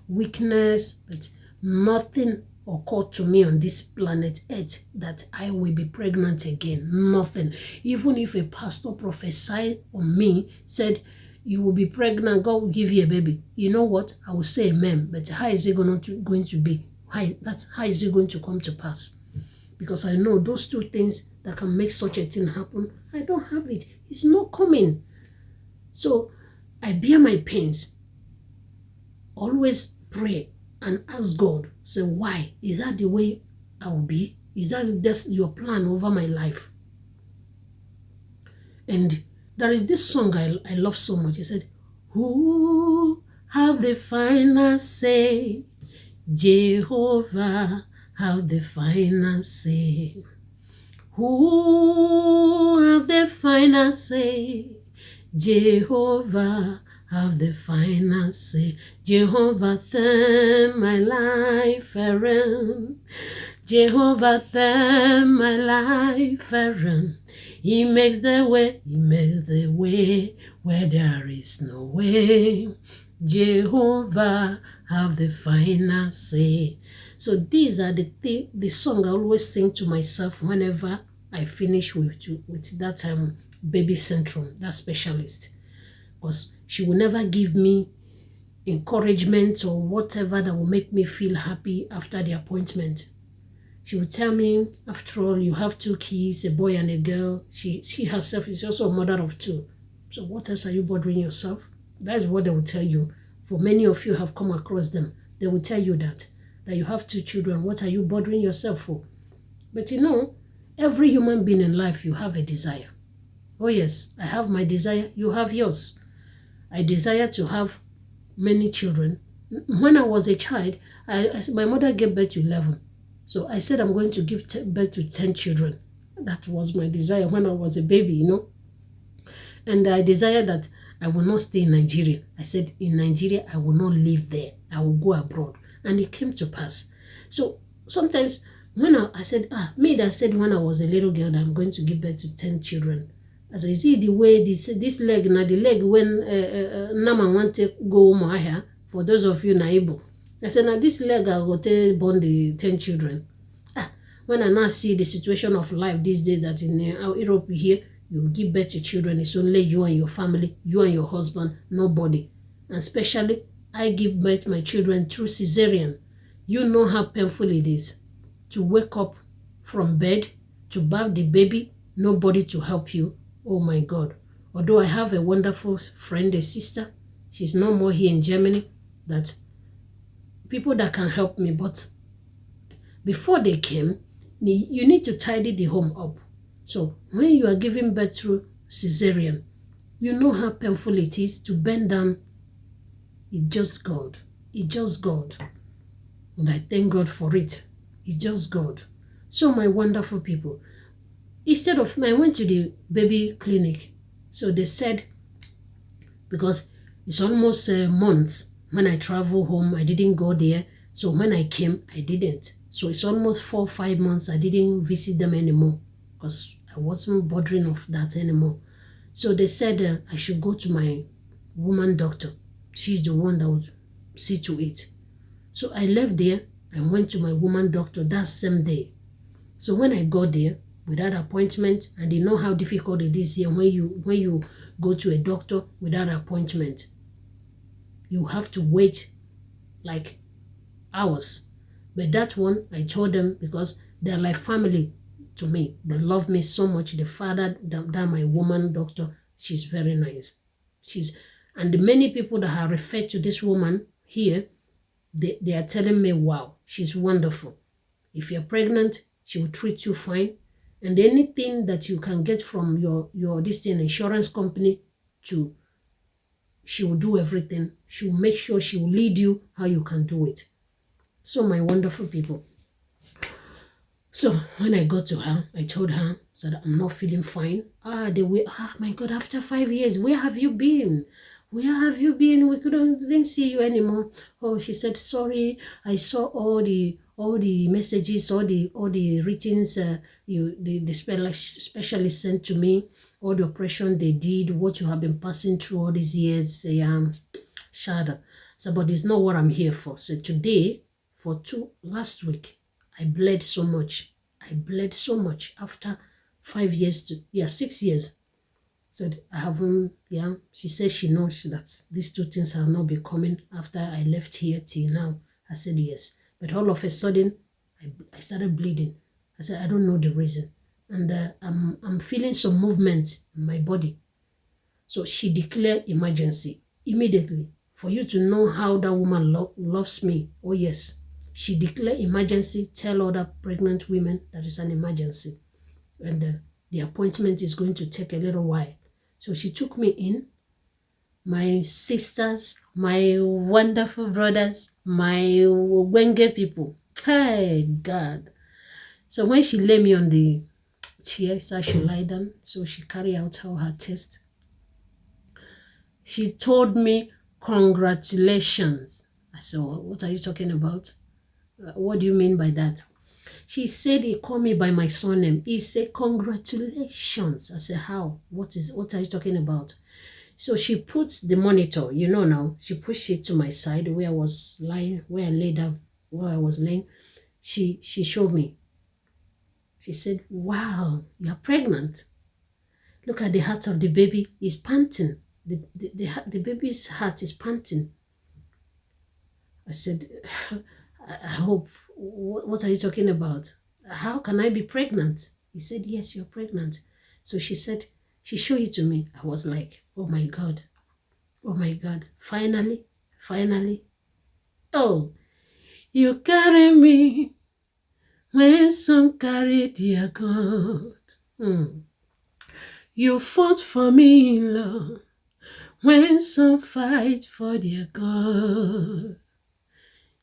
weakness, but nothing occurred to me on this planet Earth that I will be pregnant again. Nothing. Even if a pastor prophesied on me, said, you will be pregnant, God will give you a baby. You know what? I will say amen. But how is it going to be? How is it going to come to pass? Because I know those two things that can make such a thing happen, I don't have it. It's not coming. So I bear my pains. Always pray and ask God, say, why? Is that the way I will be? Is that just your plan over my life? And there is this song I love so much. It said, who have the final say? Jehovah have the final say. Who have the final say? Jehovah have the final say. Jehovah turn my life around. Jehovah turn my life around. He makes the way where there is no way. Jehovah have the final say. So these are the song I always sing to myself whenever I finish with that baby syndrome, that specialist. Because she will never give me encouragement or whatever that will make me feel happy after the appointment. She would tell me, after all, you have 2 kids, a boy and a girl. She herself is also a mother of 2. So what else are you bothering yourself? That is what they will tell you. For many of you have come across them. They will tell you that you have 2 children. What are you bothering yourself for? But you know, every human being in life, you have a desire. Oh yes, I have my desire. You have yours. I desire to have many children. When I was a child, my mother gave birth to 11. So I said I'm going to give birth to 10 children. That was my desire when I was a baby, you know. And I desired that I will not stay in Nigeria. I said, in Nigeria, I will not live there. I will go abroad. And it came to pass. So sometimes when I said, me that said when I was a little girl that I'm going to give birth to 10 children. So you see the way this leg, now the leg when Nama want to go home for those of you naibo. I said, now this leg I will born the 10 children. When I now see the situation of life these days that in Europe here, you give birth to children, it's only you and your family, you and your husband, nobody. And especially, I give birth to my children through cesarean. You know how painful it is to wake up from bed, to bath the baby, nobody to help you. Oh my God. Although I have a wonderful friend, a sister, she's no more here in Germany, that people that can help me, but before they came, you need to tidy the home up. So when you are giving birth through cesarean, you know how painful it is to bend down. It's just God. It's just God. And I thank God for it. It's just God. So my wonderful people, instead of I went to the baby clinic. So they said, because it's almost months when I travel home, I didn't go there. So when I came, I didn't. So it's almost 4 or 5 months I didn't visit them anymore because I wasn't bothering of that anymore. So they said I should go to my woman doctor. She's the one that would see to it. So I left there and went to my woman doctor that same day. So when I got there without appointment, and they know how difficult it is here when you go to a doctor without appointment. You have to wait like hours. But that one, I told them because they're like family to me. They love me so much. The father, that my woman doctor, she's very nice. And the many people that have referred to this woman here, they are telling me, wow, she's wonderful. If you're pregnant, she will treat you fine. And anything that you can get from your insurance company she will do everything. She will make sure she will lead you how you can do it. So my wonderful people. So when I got to her, I told her that I'm not feeling fine. My God, after 5 years, where have you been? Where have you been? Didn't see you anymore. Oh, she said, sorry, I saw all the messages, all the writings the specialist sent to me, all the operation they did, what you have been passing through all these years. Shada. So, but it's not what I'm here for. So today, last week, I bled so much. I bled so much after 6 years. Said, I haven't, yeah. She said she knows that these two things have not been coming after I left here till now. I said, yes. But all of a sudden, I started bleeding. I said, I don't know the reason. And I'm feeling some movement in my body. So she declared emergency immediately. For you to know how that woman loves me. Oh, yes. She declared emergency, tell other pregnant women that it's an emergency. And the appointment is going to take a little while. So she took me in. My sisters, my wonderful brothers, my Wenge people. Hey, God. So when she laid me on the chair, so I should lie down. So she carried out all her test. She told me, congratulations. I said, what are you talking about? What do you mean by that? She said he called me by my surname. He said, congratulations. I said, how? What are you talking about? So she put the monitor, now, she pushed it to my side where I was lying, where I laid down, where I was laying. She showed me. She said, wow, you're pregnant. Look at the heart of the baby. It's panting. The baby's heart is panting. I said, I hope, what are you talking about? How can I be pregnant? He said, yes, you're pregnant. So she said, she showed it to me. I was like, oh my God. Oh my God. Finally. Oh, you carry me when some carry their God. You fought for me, Lord, when some fight for their God.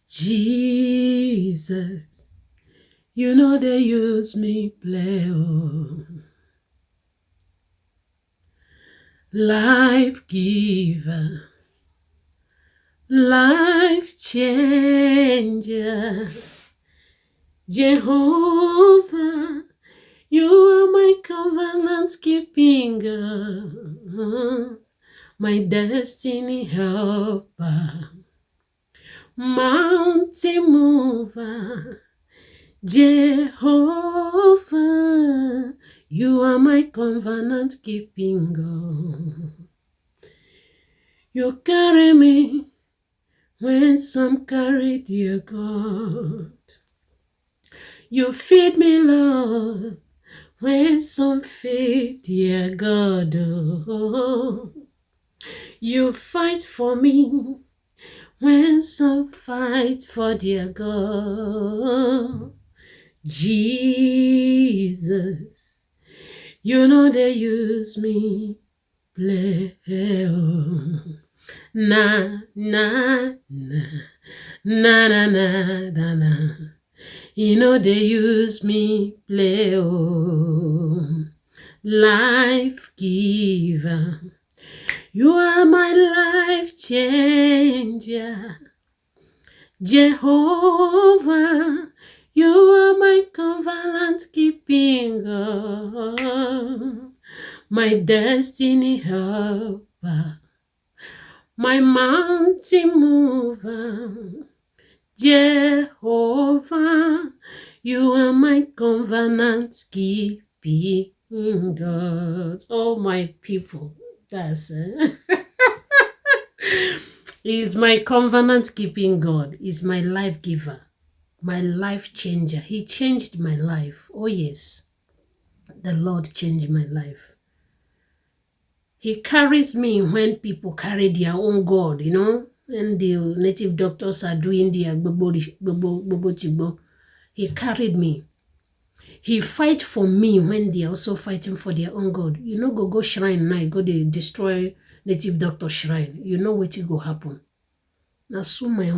Jesus, you know they use me play. Oh. Life giver, life changer, Jehovah, you are my covenant keeping God, my destiny helper, mountain mover, Jehovah, you are my covenant keeping God. You carry me when some carry their God. You feed me, Lord, when some feed their God. Oh. You fight for me when some fight for their God. Jesus, you know they use me play. Oh. Na, na, na, na, na, na, na, na. You know they use me play. Oh. Life giver, you are my life changer. Jehovah, you are my covenant keeping God, my destiny helper, my mountain mover. Jehovah, you are my covenant keeping God. Oh, my people, that's it. He's my covenant keeping God. He's my life giver, my life changer. He changed my life. Oh, yes, the Lord changed my life. He carries me when people carry their own God, when the native doctors are doing their bobo. He carried me. He fight for me when they are also fighting for their own God. Go shrine now, go they destroy native doctor shrine. You know what will happen. Na so my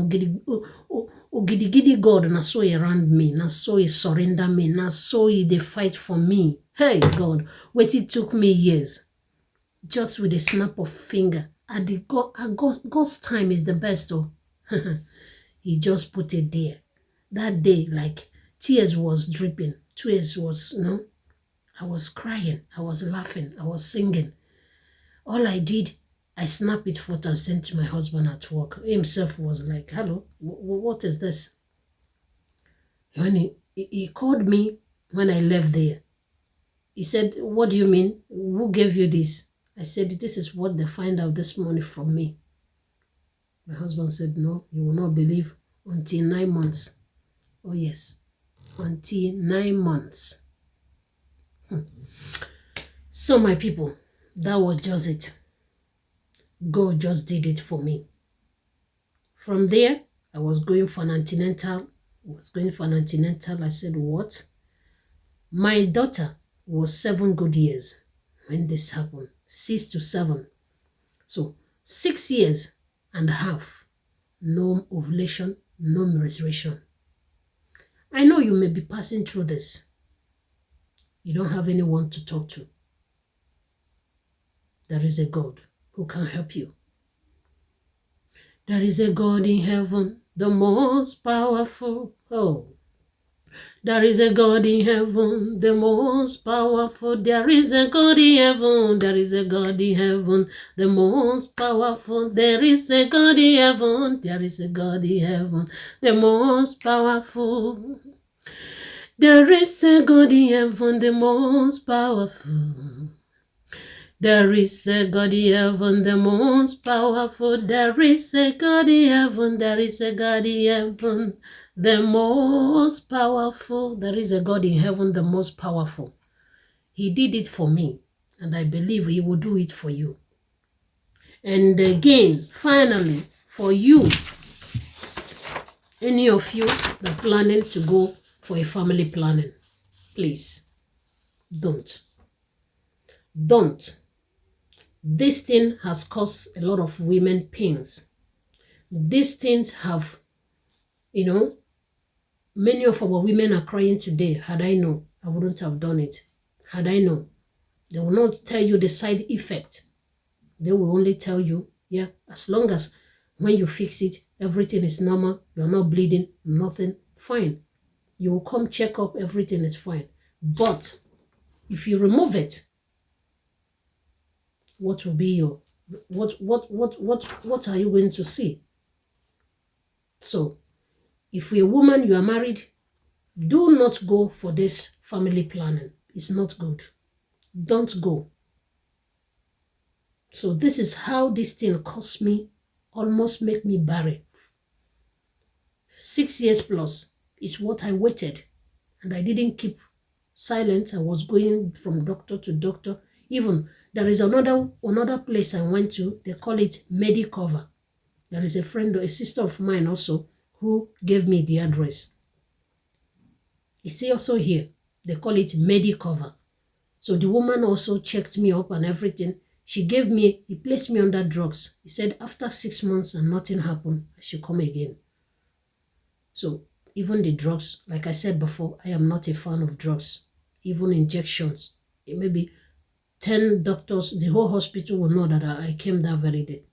ogidi God, na so around me, na so he surrender me, na so he they fight for me. Hey God, what it took me years. Just with a snap of finger, God's time is the best. Oh, he just put it there. That day, like tears was dripping. Tears was, I was crying. I was laughing. I was singing. All I did, I snapped it photo and sent to my husband at work. He himself was like, hello, what is this? When he called me when I left there. He said, what do you mean? Who gave you this? I said, this is what they find out this morning from me. My husband said, no, you will not believe until 9 months. Oh yes, until 9 months. So my people, that was just it. God just did it for me. From there, I was going for an antenatal. I said, what? My daughter was 7 good years when this happened. 6 to 7. So 6 years and a half. No ovulation, no menstruation. I know you may be passing through this. You don't have anyone to talk to. There is a God who can help you. There is a God in heaven, the most powerful. Oh, there is a God in heaven, the most powerful. There is a God in heaven, there is a God in heaven, the most powerful. There is a God in heaven, there is a God in heaven, the most powerful. There is a God in heaven, the most powerful. There is a God in heaven, the most powerful. There is a God in heaven, there is a God in heaven, the most powerful. There is a God in heaven, the most powerful. He did it for me, and I believe he will do it for you. And again, finally, for you, any of you that are planning to go for a family planning, please, don't. This thing has caused a lot of women pains. These things have, many of our women are crying today. Had I known, I wouldn't have done it. Had I known, they will not tell you the side effect. They will only tell you, yeah, as long as when you fix it, everything is normal, you're not bleeding, nothing, fine. You will come check up, everything is fine. But if you remove it, what will be your, what are you going to see? So, if you're a woman, you are married, do not go for this family planning. It's not good. Don't go. So this is how this thing cost me, almost make me barren. 6 years plus is what I waited. And I didn't keep silent. I was going from doctor to doctor. Even there is another place I went to. They call it Medicover. There is a friend or a sister of mine also who gave me the address. You see also here, they call it Medicover. So the woman also checked me up and everything. He placed me under drugs. He said after 6 months and nothing happened, I should come again. So even the drugs, like I said before, I am not a fan of drugs. Even injections. It may be 10 doctors, the whole hospital will know that I came that very day.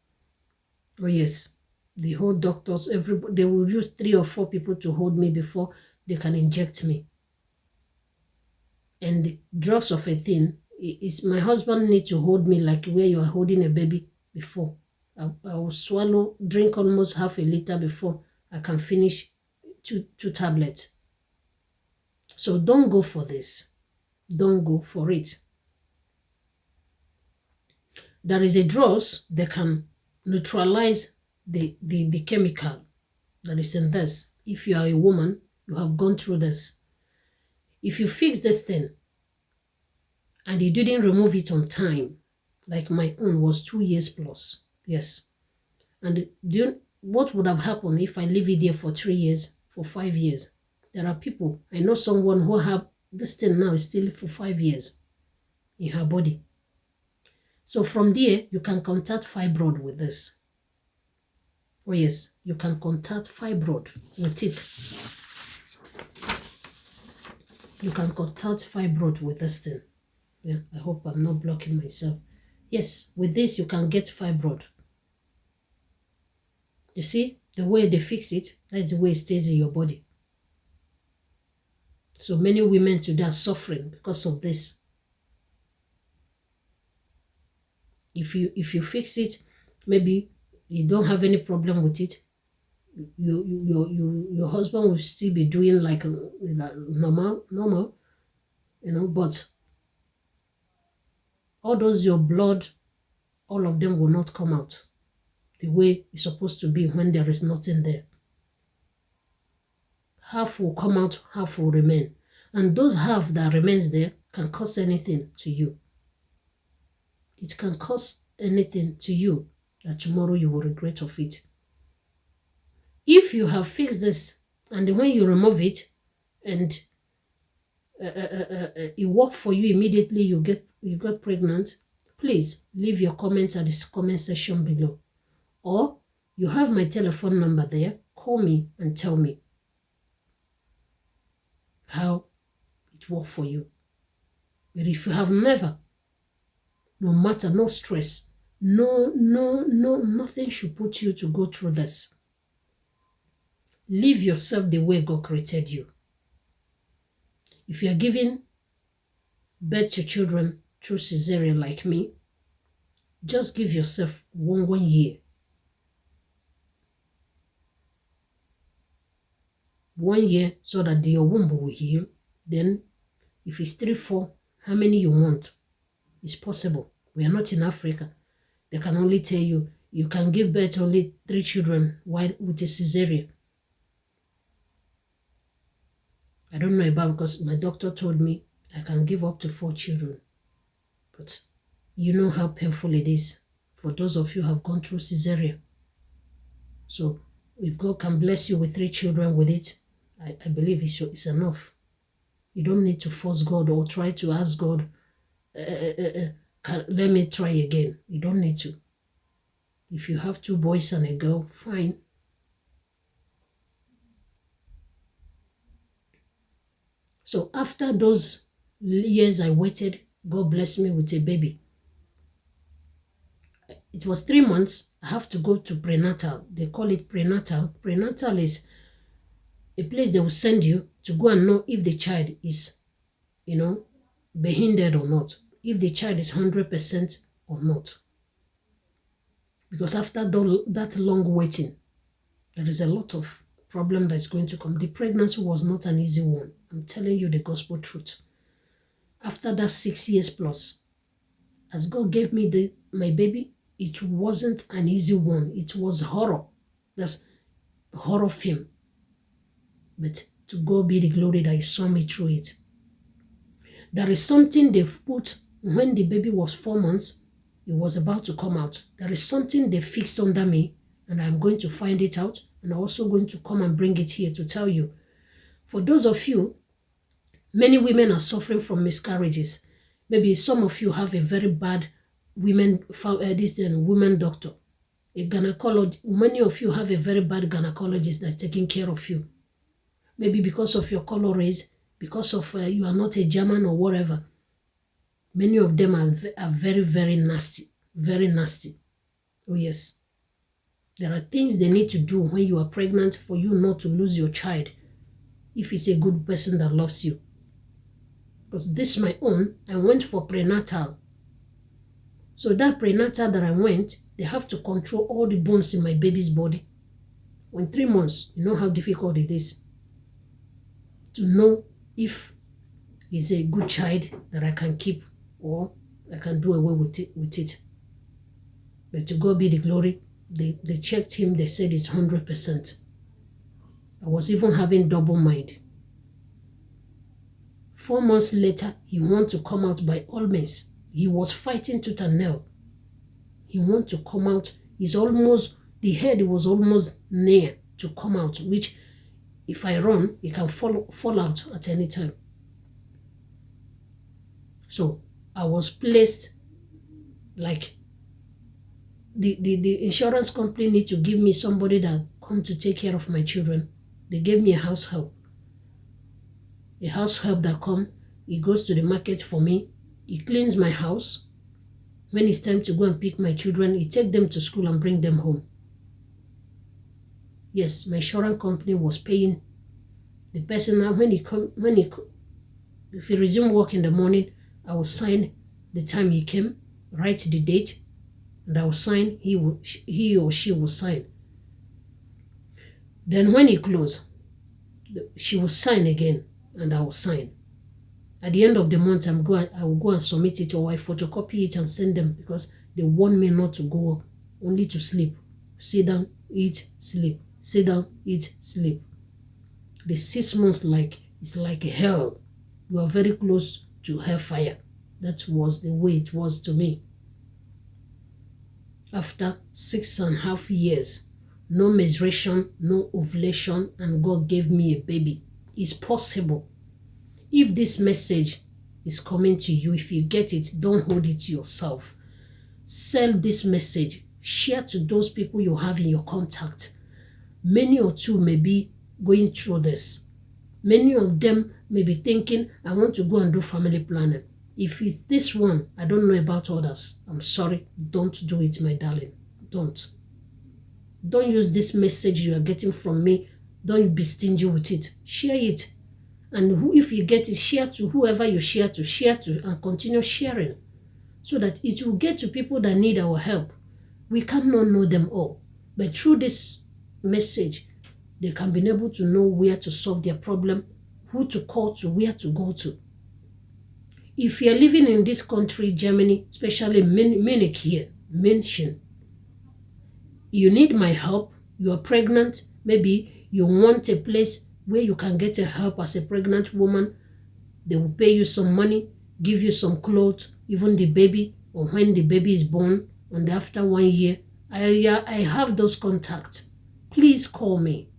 Oh yes, the whole doctors, they will use 3 or 4 people to hold me before they can inject me. And the drugs of a thing is my husband need to hold me like where you are holding a baby before. I will drink almost half a liter before I can finish two tablets. So don't go for this. Don't go for it. There is a drugs that can neutralize the chemical that is in this. If you are a woman, you have gone through this. If you fix this thing and you didn't remove it on time, like my own was 2 years plus, yes. And what would have happened if I leave it there for 3 years, for 5 years? There are people, I know someone who have this thing now is still for 5 years in her body. So from there, you can contact fibroid with this. Oh yes, you can contact fibroid with it. You can contact fibroid with this thing. Yeah, I hope I'm not blocking myself. Yes, with this you can get fibroid. You see, the way they fix it, that's the way it stays in your body. So many women today are suffering because of this. If you fix it, maybe you don't have any problem with it. Your husband will still be doing like normal, but all those your blood, all of them will not come out the way it's supposed to be when there is nothing there. Half will come out, half will remain. And those half that remains there can cause anything to you. It can cause anything to you that tomorrow you will regret of it. If you have fixed this and when you remove it and it worked for you immediately, you got pregnant, please leave your comments at the comment section below. Or you have my telephone number there. Call me and tell me how it worked for you. But if you have never, no matter, no stress, nothing should put you to go through this. Live yourself the way God created you. If you are giving birth to children through cesarean like me, just give yourself one year. 1 year so that your womb will heal. Then if it's 3, 4, how many you want? It's possible. We are not in Africa. They can only tell you can give birth to only 3 children while with a cesarean. I don't know about, because my doctor told me I can give up to 4 children. But you know how painful it is for those of you who have gone through cesarean. So if God can bless you with 3 children with it, I believe it's enough. You don't need to force God or try to ask God, let me try again. You don't need to. If you have 2 boys and a girl, fine. So after those years I waited, God blessed me with a baby. It was 3 months. I have to go to prenatal. They call it prenatal. Prenatal is a place they will send you to go and know if the child is, behindered or not. If the child is 100% or not. Because after that long waiting, there is a lot of problem that's going to come. The pregnancy was not an easy one. I'm telling you the gospel truth. After that 6 years plus, as God gave me my baby, it wasn't an easy one. It was horror. That's horror film. But to God be the glory that He saw me through it. There is something they've put when the baby was 4 months. It was about to come out. There is something they fixed under me, and I'm going to find it out, and I'm also going to come and bring it here to tell you. For those of you, many women are suffering from miscarriages. Maybe some of you have a very bad women doctor, a gynecologist. Many of you have a very bad gynecologist that's taking care of you. Maybe because of your color race, because of you are not a German or whatever. Many of them are very, very nasty. Very nasty. Oh yes. There are things they need to do when you are pregnant for you not to lose your child if it's a good person that loves you. Because this my own, I went for prenatal. So that prenatal that I went, they have to control all the bones in my baby's body. In 3 months, you know how difficult it is to know if he's a good child that I can keep or I can do away with it. But to God be the glory, they checked him, they said it's 100%. I was even having double mind. 4 months later, he wanted to come out by all means. He was fighting tooth and nail. He wanted to come out. The head was almost near to come out, which if I run, it can fall out at any time. So I was placed like the insurance company need to give me somebody that come to take care of my children. They gave me a house help. A house help that come, he goes to the market for me. He cleans my house. When it's time to go and pick my children, he take them to school and bring them home. Yes, my insurance company was paying the person. Now if he resumed work in the morning, I will sign the time he came, write the date, and I will sign. He or she will sign. Then when he closed, she will sign again, and I will sign. At the end of the month, I will go and submit it, or I photocopy it and send them, because they want me not to go up, only to sleep. Sit down, eat, sleep. Sit down, eat, sleep. The 6 months it's like hell. You are very close to hellfire. That was the way it was to me. After 6.5 years, no menstruation, no ovulation, and God gave me a baby. It's possible. If this message is coming to you, if you get it, don't hold it to yourself. Send this message. Share to those people you have in your contact. Many or two may be going through this. Many of them may be thinking, I want to go and do family planning. If it's this one, I don't know about others. I'm sorry, don't do it, my darling. Don't. Don't use this message you are getting from me. Don't be stingy with it. Share it. And if you get it, share to whoever you share to, and continue sharing, so that it will get to people that need our help. We cannot know them all, but through this message, they can be able to know where to solve their problem, who to call to, where to go to. If you're living in this country, Germany, especially Munich here, München, you need my help, you are pregnant, maybe you want a place where you can get a help as a pregnant woman, they will pay you some money, give you some clothes, even the baby, or when the baby is born, and after 1 year, I have those contacts. Please call me.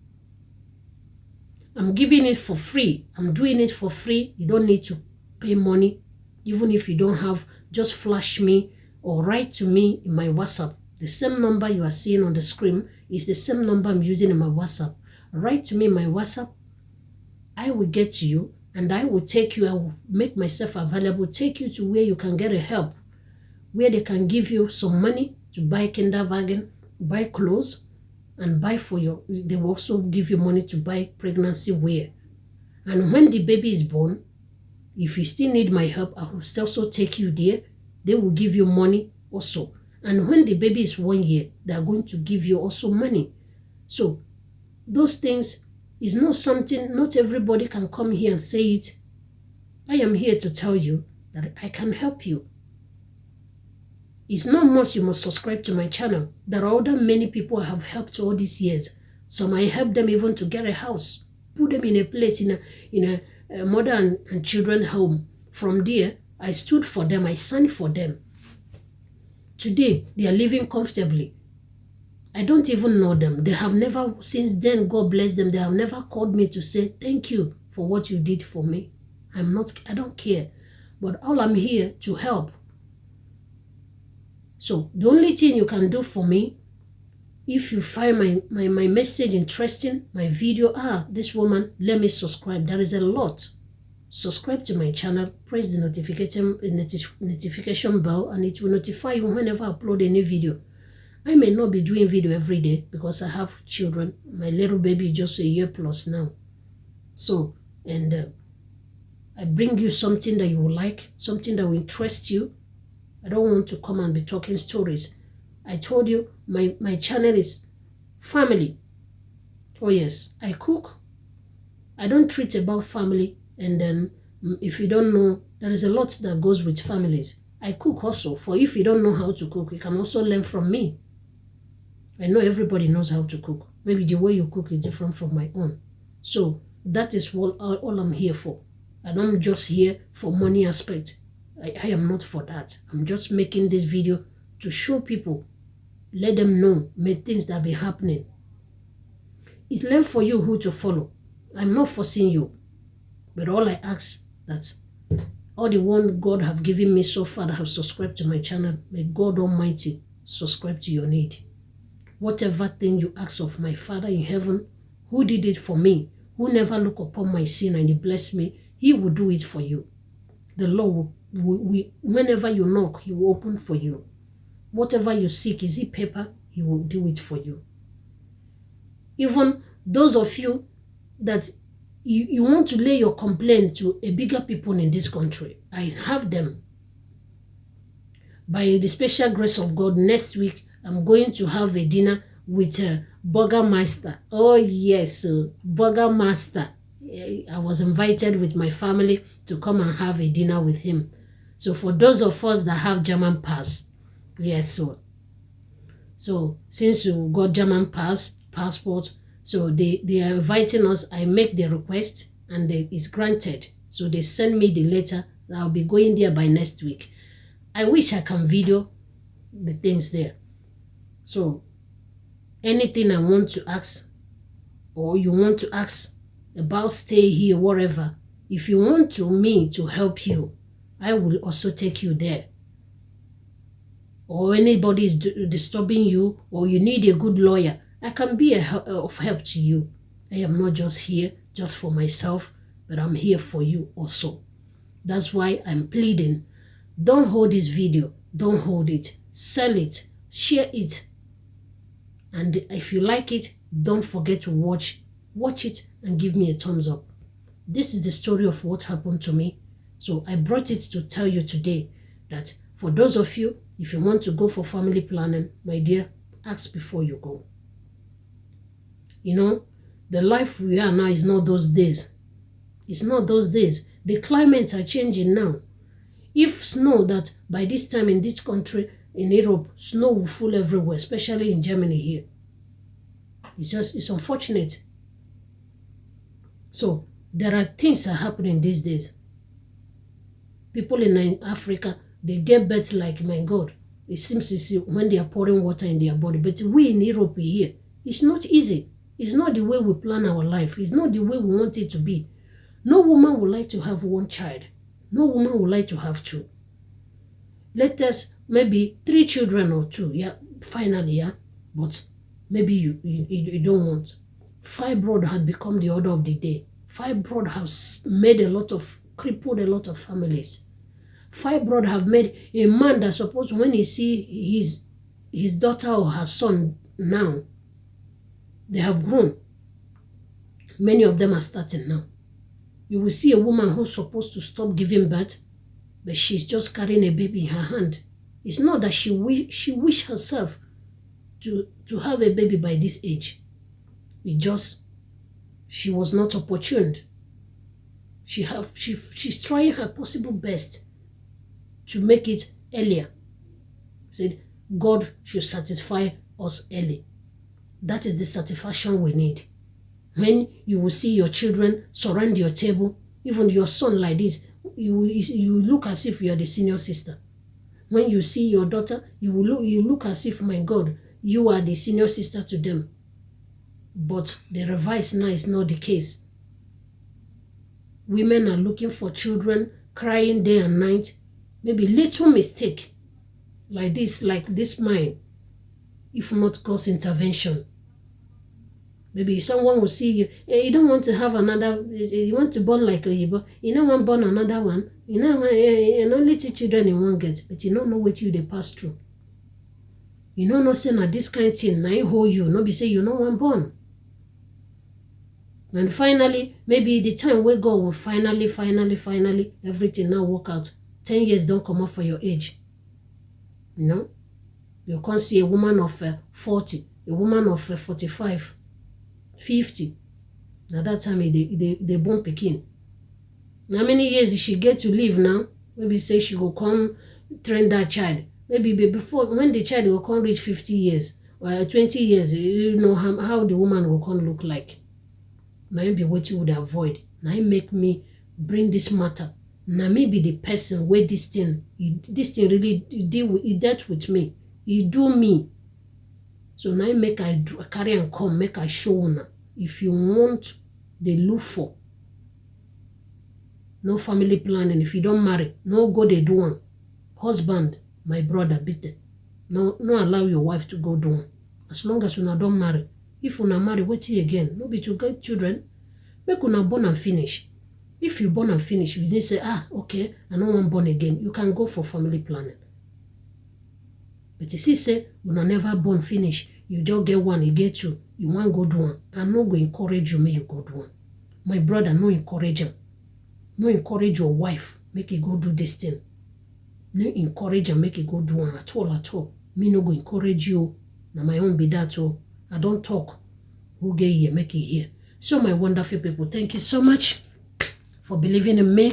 I'm giving it for free. I'm doing it for free. You don't need to pay money. Even if you don't have, just flash me or write to me in my WhatsApp. The same number you are seeing on the screen is the same number I'm using in my WhatsApp. Write to me in my WhatsApp. I will get to you, and I will take you. I will make myself available, take you to where you can get a help, where they can give you some money to buy kindergarten, buy clothes, and buy for your, they will also give you money to buy pregnancy wear. And when the baby is born, if you still need my help, I will also take you there. They will give you money also. And when the baby is 1 year, they are going to give you also money. So those things is not something, not everybody can come here and say it. I am here to tell you that I can help you. It's not much you must subscribe to my channel. There are other many people I have helped all these years. Some I helped them even to get a house, put them in a place, in a mother and children home. From there, I stood for them, I signed for them. Today, they are living comfortably. I don't even know them. They have never, since then, God bless them, they have never called me to say, thank you for what you did for me. I don't care. But all I'm here to help. So the only thing you can do for me, if you find my message interesting, my video, this woman, let me subscribe. There is a lot. Subscribe to my channel, press the notification bell, and it will notify you whenever I upload any video. I may not be doing video every day because I have children. My little baby is just 1 year plus now. So, and I bring you something that you will like, something that will interest you. I don't want to come and be talking stories. I told you my channel is family. Oh yes, I cook. I don't treat about family. And then if you don't know, there is a lot that goes with families. I cook also. For if you don't know how to cook, you can also learn from me. I know everybody knows how to cook. Maybe the way you cook is different from my own. So that is all I'm here for. And I'm just here for money aspect. I am not for that. I'm just making this video to show people, let them know, make things that be happening. It's left for you who to follow. I'm not forcing you. But all I ask that all the one God have given me so far that have subscribed to my channel, may God Almighty subscribe to your need. Whatever thing you ask of my Father in heaven, who did it for me, who never look upon my sin and he bless me, he will do it for you. The Lord will, whenever you knock, he will open for you. Whatever you seek, is it paper, he will do it for you. Even those of you that you want to lay your complaint to a bigger people in this country, I have them. By the special grace of God, next week, I'm going to have a dinner with Burger Master. Oh, yes, Burger Master. I was invited with my family to come and have a dinner with him. So for those of us that have German pass, yes, so since you got German passport, so they are inviting us. I make the request and it's granted. So they send me the letter. I'll be going there by next week. I wish I can video the things there. So anything I want to ask, or you want to ask about stay here, whatever, if you want me to help you, I will also take you there. Or anybody is disturbing you, or you need a good lawyer, I can be of help to you. I am not just here just for myself, but I'm here for you also. That's why I'm pleading. Don't hold this video. Don't hold it. Sell it. Share it. And if you like it, don't forget to watch it and give me a thumbs up. This is the story of what happened to me. So I brought it to tell you today that for those of you, if you want to go for family planning, my dear, ask before you go. You know, the life we are now is not those days. It's not those days. The climates are changing now. If snow that by this time in this country, in Europe, snow will fall everywhere, especially in Germany here. It's unfortunate. So there are things that are happening these days. People in Africa, they get better like, my God, it seems to see when they are pouring water in their body. But we in Europe here, it's not easy. It's not the way we plan our life. It's not the way we want it to be. No woman would like to have one child. No woman would like to have two. Let us maybe 3 children or 2, yeah, finally, yeah, but maybe you don't want. Fibroid had become the order of the day. Fibroid has made crippled a lot of families. Fibroid have made a man that supposed when he see his daughter or her son now, they have grown. Many of them are starting now. You will see a woman who's supposed to stop giving birth, but she's just carrying a baby in her hand. It's not that she wish herself to have a baby by this age. She was not opportuned. She's trying her possible best to make it earlier. Said God should satisfy us early. That is the satisfaction we need. When you will see your children surround your table, even your son like this, you look as if you are the senior sister. When you see your daughter, you look as if, my God, you are the senior sister to them. But the reverse now is not the case. Women are looking for children, crying day and night. Maybe little mistake like this mine, if not God's intervention. Maybe someone will see you, you don't want to have another, you want to born like a Yibo, you don't want to born another one, you know, and only 2 children in one get, but you don't know what they pass through. You don't know say this kind of thing, now hold you, no be say you don't want born. And finally, maybe the time where God will finally, everything now work out. 10 years don't come up for your age. You know? You can't see a woman of 40, a woman of 45, 50. At that time, they born pikin. How many years did she get to live now? Maybe say she will come train that child. Maybe before, when the child will come reach 50 years, or 20 years, you know how the woman will come look like. Now be what you would avoid. Now make me bring this matter. Now maybe the person where this thing really dealt with me. He do me. So now make I carry and come, make I show now. If you want the look for, no family planning. If you don't marry, no go they do one. Husband, my brother, beat it. No allow your wife to go do one. As long as you don't marry. If you not marry, wait till again. No be to get children. Make you born and finish. If you born and finish, you didn't say, okay, I don't want born again. You can go for family planning. But you see, say, you never born finish. You just get 1, you get 2. you want go do one, I no go encourage you, make you go do one. My brother, no encourage him. No encourage your wife, make you go do this thing. No encourage and make you go do one at all, at all. Me no go encourage you. Now my own be that too. I don't talk. Who get here, make it here. So my wonderful people, thank you so much for believing in me.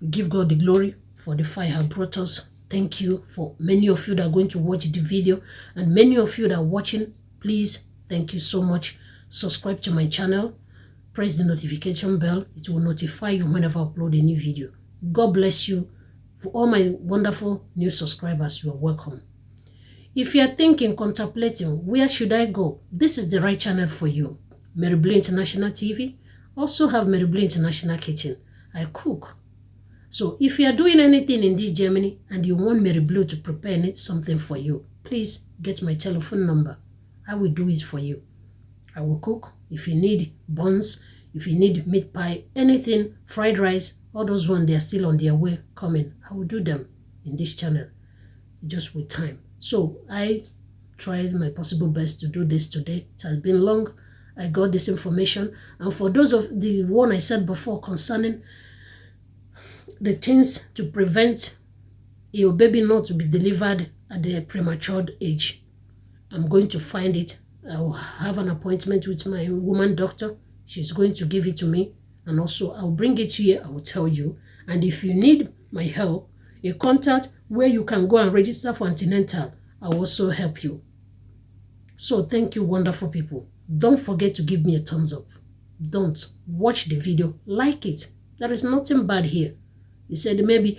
We give God the glory for the fire have brought us. Thank you for many of you that are going to watch the video, and many of you that are watching, please, thank you so much. Subscribe to my channel. Press the notification bell. It will notify you whenever I upload a new video. God bless you. For all my wonderful new subscribers, you are welcome. If you are thinking, contemplating, where should I go? This is the right channel for you. Mary Blue International TV. Also have Mary Blue International Kitchen. I cook. So if you are doing anything in this Germany and you want Mary Blue to prepare something for you, please get my telephone number. I will do it for you. I will cook. If you need buns, if you need meat pie, anything, fried rice, all those ones, they are still on their way coming. I will do them in this channel, just with time. So I tried my possible best to do this today. It has been long. I got this information. And for those of the one I said before concerning the things to prevent your baby not to be delivered at the premature age, I'm going to find it. I will have an appointment with my woman doctor. She's going to give it to me. And also I'll bring it here. I will tell you. And if you need my help, a contact where you can go and register for antenatal, I'll also help you. So thank you, wonderful people. Don't forget to give me a thumbs up. Don't. Watch the video. Like it. There is nothing bad here. You said maybe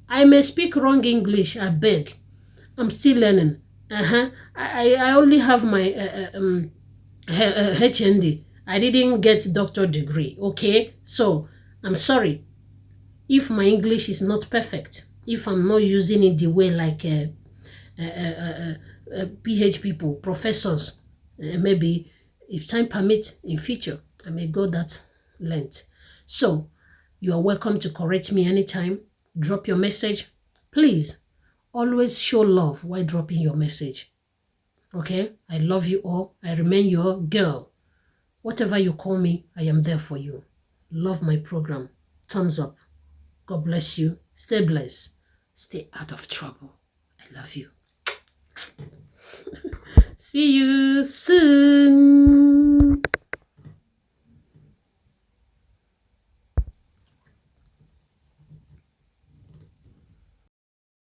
I may speak wrong English. I beg. I'm still learning. I only have my HND. I didn't get doctor degree. Okay, so I'm sorry if my English is not perfect. If I'm not using it the way like PH people, professors, maybe if time permits in future, I may go that length. So you are welcome to correct me anytime. Drop your message. Please, always show love while dropping your message. Okay? I love you all. I remain your girl. Whatever you call me, I am there for you. Love my program. Thumbs up. God bless you. Stay blessed. Stay out of trouble. I love you. See you soon.